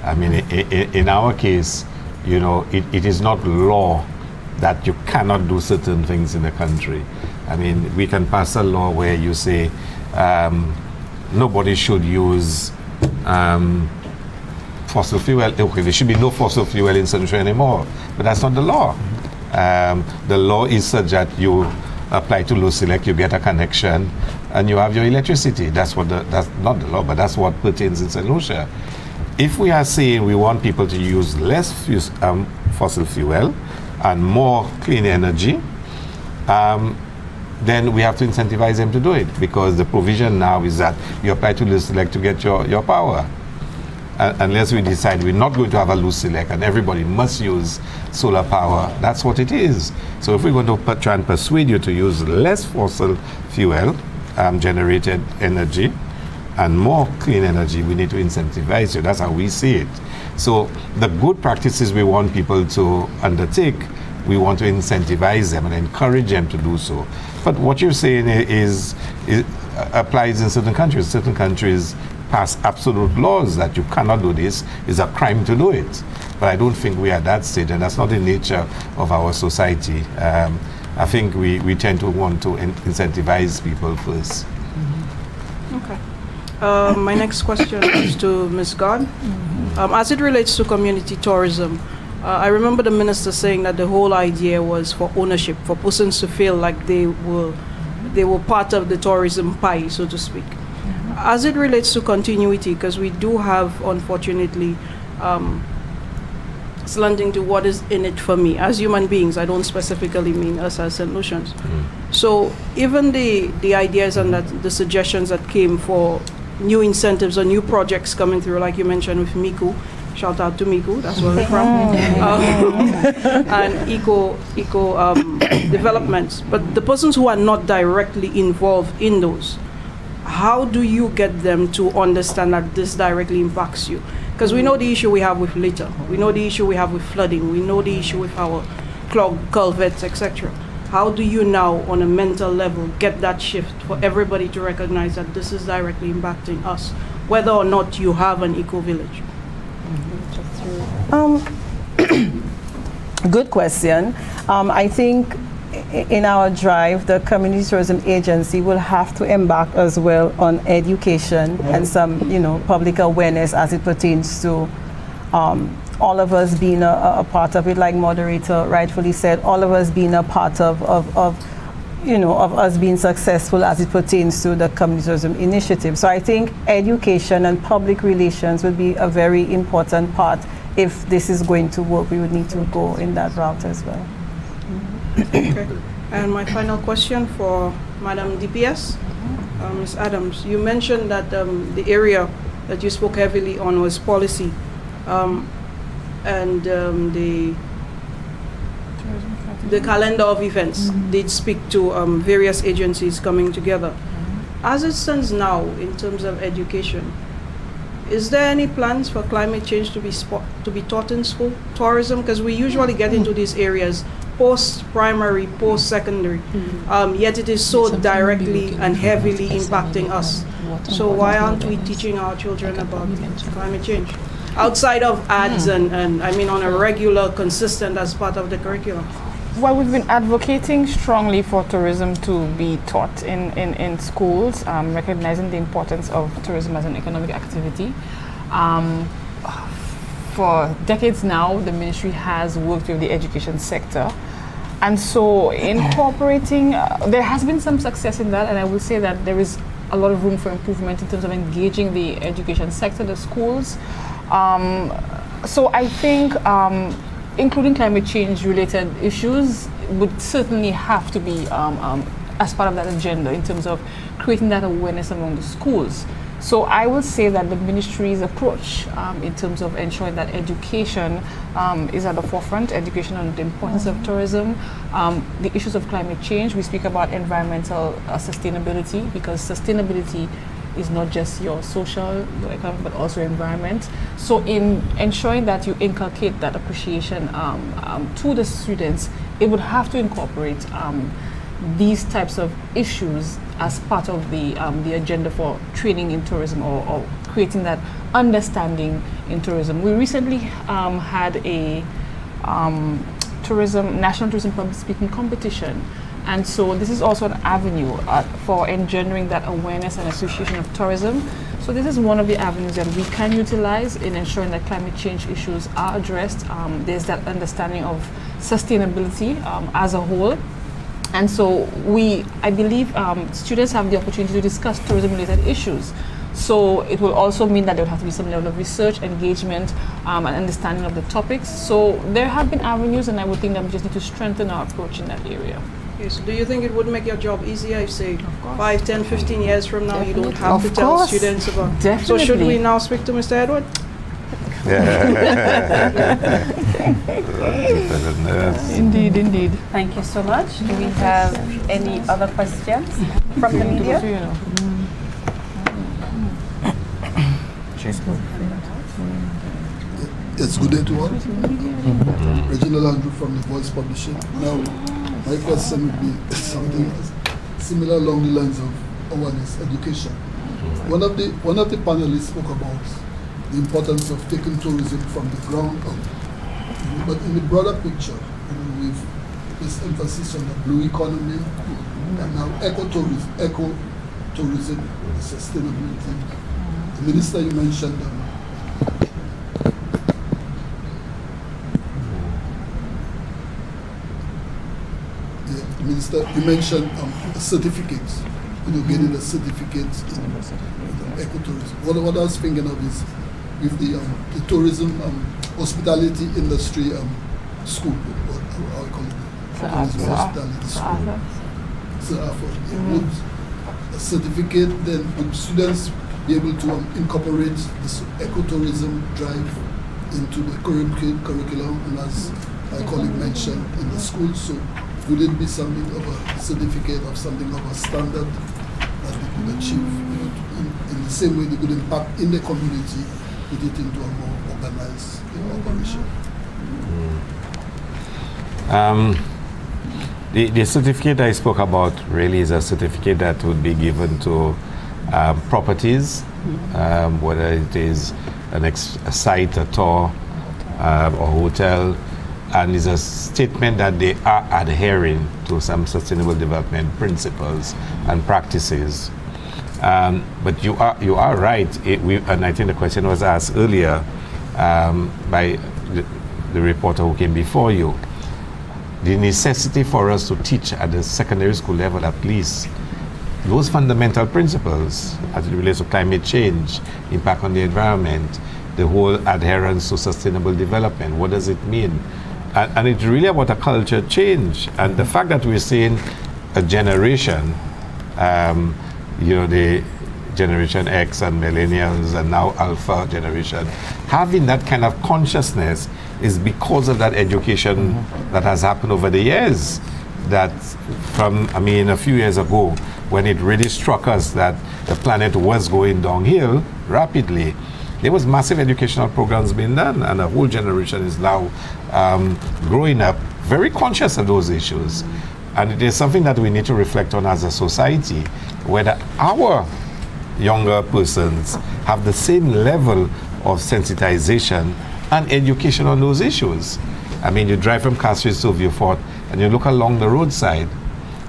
I mean, in our case, you know, it is not law that you cannot do certain things in the country. I mean, we can pass a law where you say nobody should use fossil fuel. Okay, there should be no fossil fuel in Saint Lucia anymore, but that's not the law. The law is such that you apply to Lucia, you get a connection, and you have your electricity. That's not the law, but that's what pertains in Saint Lucia. If we are saying we want people to use less fossil fuel and more clean energy, then we have to incentivize them to do it, because the provision now is that you apply to Lucia to get your power. Unless we decide we're not going to have a Lucia and everybody must use solar power, that's what it is. So if we're going to try and persuade you to use less fossil fuel generated energy and more clean energy, we need to incentivize you. That's how we see it. So the good practices we want people to undertake, we want to incentivize them and encourage them to do so. But what you're saying is applies in certain countries. Certain countries pass absolute laws that you cannot do this, is a crime to do it. But I don't think we are at that stage, and that's not the nature of our society. I think we tend to want to incentivize people first. Okay. My next question is to Ms. God. As it relates to community tourism, I remember the minister saying that the whole idea was for ownership, for persons to feel like they were part of the tourism pie, so to speak. As it relates to continuity, because we do have, unfortunately, slanting to what is in it for me. As human beings, I don't specifically mean us as Saint Lucians. So even the ideas and the suggestions that came for new incentives or new projects coming through, like you mentioned with Miku, shout out to Miku, that's where we're from, and eco developments. But the persons who are not directly involved in those, how do you get them to understand that this directly impacts you? Because we know the issue we have with litter, we know the issue we have with flooding, we know the issue with our clogged culverts, etc. How do you now, on a mental level, get that shift for everybody to recognize that this is directly impacting us, whether or not you have an eco-village? Good question. I think in our drive, the Community Tourism Agency will have to embark as well on education and some, public awareness as it pertains to all of us being a part of it, like moderator rightfully said, all of us being a part of us being successful as it pertains to the Community Tourism Initiative. So I think education and public relations will be a very important part. If this is going to work, we would need to go in that route as well. Okay. And my final question for Madam DPS, Ms. Adams. You mentioned that the area that you spoke heavily on was policy, and the calendar of events did speak to various agencies coming together. As it stands now, in terms of education, is there any plans for climate change to be taught in school? Tourism, because we usually get into these areas post-primary, post-secondary, yet it is so directly and heavily impacting us. So why aren't we teaching our children about climate change? Outside of ads and I mean on a regular, consistent as part of the curriculum. Well, we've been advocating strongly for tourism to be taught in schools, recognizing the importance of tourism as an economic activity. For decades now, the ministry has worked with the education sector. And so incorporating, there has been some success in that, and I will say that there is a lot of room for improvement in terms of engaging the education sector, the schools. So I think including climate change related issues would certainly have to be as part of that agenda in terms of creating that awareness among the schools. So I will say that the ministry's approach in terms of ensuring that education is at the forefront, education on the importance of tourism, the issues of climate change. We speak about environmental sustainability, because sustainability is not just your social, your economic, but also your environment. So in ensuring that you inculcate that appreciation to the students, it would have to incorporate these types of issues as part of the agenda for training in tourism or creating that understanding in tourism. We recently had a national tourism public speaking competition. And so this is also an avenue for engendering that awareness and association of tourism. So this is one of the avenues that we can utilize in ensuring that climate change issues are addressed. There's that understanding of sustainability as a whole. And so I believe students have the opportunity to discuss tourism-related issues. So it will also mean that there will have to be some level of research, engagement, and understanding of the topics. So there have been avenues, and I would think that we just need to strengthen our approach in that area. Yes. Do you think it would make your job easier if, say, 5, 10, 15 years from now, you don't have to tell students about? Definitely. So should we now speak to Mr. Edward? Indeed, indeed. Thank you so much. Do we have any other questions from the media? Yes, good day to all. Reginald Andrew from The Voice Publishing. Now, my question would be something similar along the lines of awareness, education. One of the panelists spoke about the importance of taking tourism from the ground up. But in the broader picture, with this emphasis on the blue economy and now ecotourism, sustainability. The minister, you mentioned Minister, you mentioned certificates, getting a certificate in ecotourism. What I was thinking of is with the tourism, hospitality industry school, what how I call it, hospitality school. So would a certificate, then would students be able to incorporate this ecotourism drive into the curriculum, and as my colleague mentioned, in the school? So would it be something of a certificate of something of a standard that they could achieve in the same way they could impact in the community, put it into a more organized operation? The certificate I spoke about really is a certificate that would be given to properties, whether it is a site, a tour, or hotel, and is a statement that they are adhering to some sustainable development principles and practices. But you are right, and I think the question was asked earlier by the reporter who came before you. The necessity for us to teach at the secondary school level at least those fundamental principles as it relates to climate change, impact on the environment, the whole adherence to sustainable development. What does it mean? And it's really about a culture change. And the fact that we're seeing a generation, the Generation X and millennials and now Alpha generation, having that kind of consciousness is because of that education that has happened over the years. That a few years ago, when it really struck us that the planet was going downhill rapidly, there was massive educational programs being done, and a whole generation is now growing up very conscious of those issues. And it is something that we need to reflect on as a society, whether our younger persons have the same level of sensitization and education on those issues. I mean, you drive from Castries to Vieux-Fort and you look along the roadside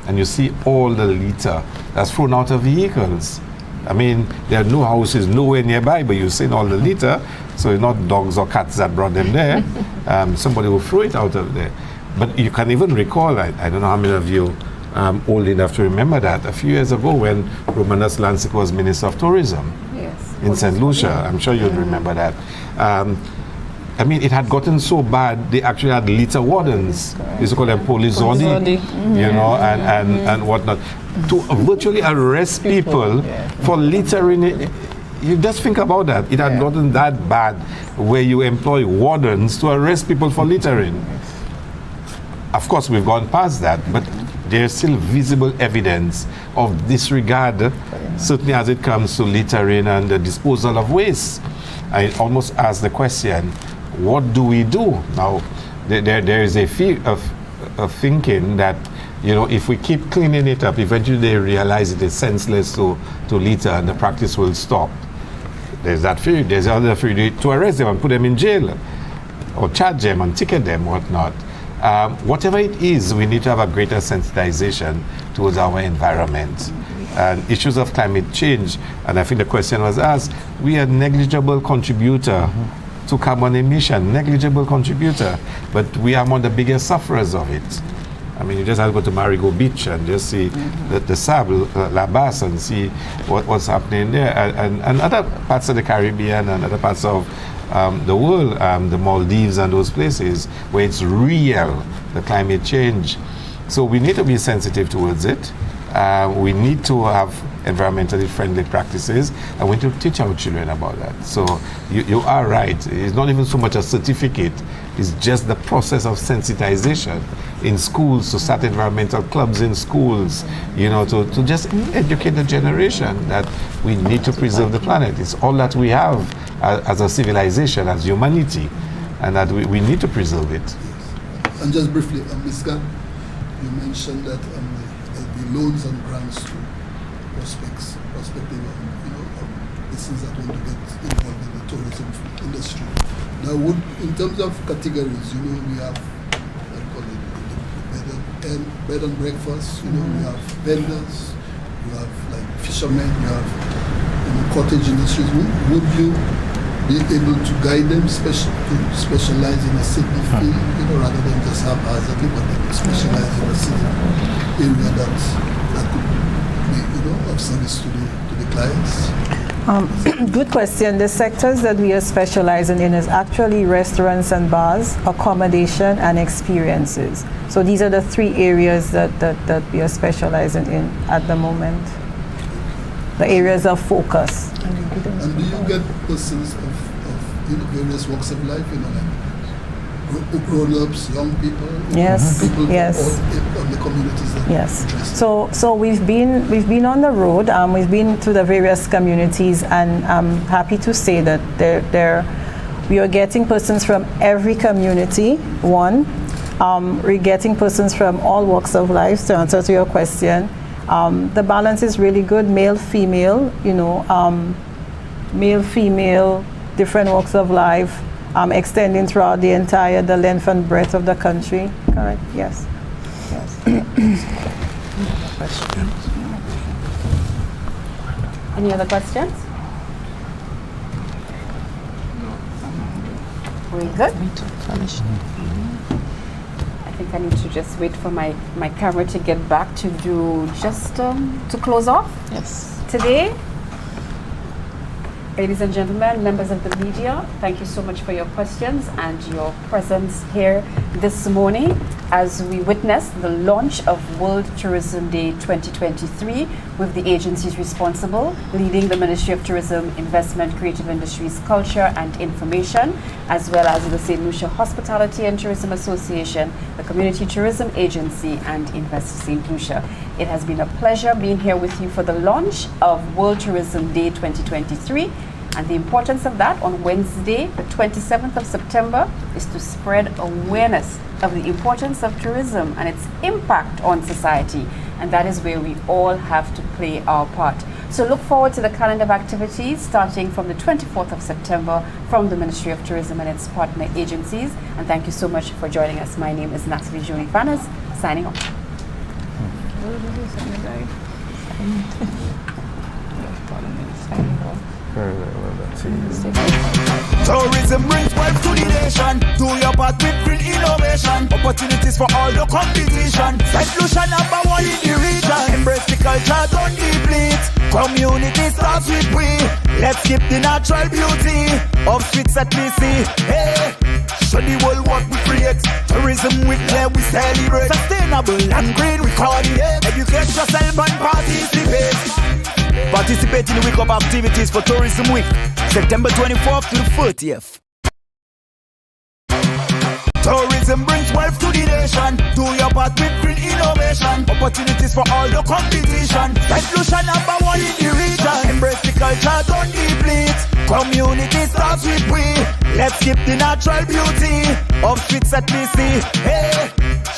and you see all the litter that's thrown out of vehicles. I mean, there are no houses nowhere nearby, but you've seen all the litter, so it's not dogs or cats that brought them there. Somebody will throw it out of there. But you can even recall, I don't know how many of you old enough to remember that, a few years ago when Romanus Lancic was Minister of Tourism in Saint Lucia. I'm sure you'll remember that. It had gotten so bad, they actually had litter wardens. They used to call them polizodi, and whatnot, to virtually arrest people for littering. You just think about that. It had gotten that bad where you employ wardens to arrest people for littering. Of course, we've gone past that, but there's still visible evidence of disregard, certainly as it comes to littering and the disposal of waste. I almost ask the question, what do we do? Now, there is a fear of thinking that, if we keep cleaning it up, eventually they realize it is senseless to litter and the practice will stop. there's that fear. There's other fear to arrest them and put them in jail, or charge them and ticket them, whatnot. Whatever it is, we need to have a greater sensitization towards our environment and issues of climate change. And I think the question was asked, we are a negligible contributor to carbon emission, negligible contributor, but we are one of the biggest sufferers of it. I mean, you just have to go to Marigot Beach and just see the Sable, La Basse, and see what's happening there. And other parts of the Caribbean and other parts of the world, the Maldives and those places where it's real, the climate change. So we need to be sensitive towards it. We need to have environmentally friendly practices, and we need to teach our children about that. So you are right. It's not even so much a certificate. It's just the process of sensitization in schools, to start environmental clubs in schools, you know, to just educate the generation that we need to preserve the planet. It's all that we have as a civilization, as humanity, and that we need to preserve it. Yes. And just briefly, Ms. Gunn, you mentioned that the loans and grants to prospective, persons that want to get involved in the tourism industry. Now, in terms of categories, we have, bed and breakfast, we have vendors, you have like fishermen, you have cottage industries. Would you be able to guide them to specialize in a certain field, rather than just haphazardly, but they specialize in a certain area that could be, of service to the clients? Good question. The sectors that we are specializing in is actually restaurants and bars, accommodation, and experiences. So these are the three areas that we are specializing in at the moment. The areas of focus. And do you get persons of various walks of life, like grown-ups, young people? Yes, people yes. Of the communities that yes. So we've been on the road. We've been to the various communities, and I'm happy to say that we are getting persons from every community. We're getting persons from all walks of life. To answer to your question, the balance is really good. Male, female. Male, female, different walks of life. Extending throughout the length and breadth of the country. Correct, yes. Any other questions? Very good. I think I need to just wait for my camera to get back to do just to close off. Yes. Today, ladies and gentlemen, members of the media, thank you so much for your questions and your presence here this morning as we witness the launch of World Tourism Day 2023 with the agencies responsible, leading the Ministry of Tourism, Investment, Creative Industries, Culture and Information, as well as the Saint Lucia Hospitality and Tourism Association, the Community Tourism Agency, and Invest Saint Lucia. It has been a pleasure being here with you for the launch of World Tourism Day 2023. And the importance of that on Wednesday, the 27th of September, is to spread awareness of the importance of tourism and its impact on society. And that is where we all have to play our part. So look forward to the calendar of activities starting from the 24th of September from the Ministry of Tourism and its partner agencies. And thank you so much for joining us. My name is Natalie Jolie Fannas, signing off. Tourism brings wealth to the nation. Do your part with green innovation. Opportunities for all the competition. Saint Lucia #1 in the region. Embrace the culture, don't deplete. Community starts with we. Let's keep the natural beauty of sweet sea. Hey, show the world what we create. Tourism week, yeah, we celebrate. Sustainable and green, we coordinate. Educate yourself and participate. Participate in the week of activities for Tourism Week, September 24th to the 30th. Tourism brings wealth to the nation. Do your part with green innovation. Opportunities for all the competition. Saint Lucia #1 in the region. Embrace the culture, don't deplete. Community starts with we. Let's keep the natural beauty of sweet sea. Hey,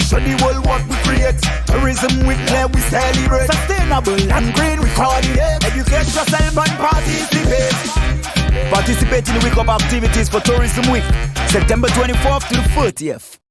show the world what we create. Tourism week, yeah, we celebrate. Sustainable and green, we coordinate. Educate yourself and participate. Participate in the week of activities for Tourism Week, September 24th to the 30th.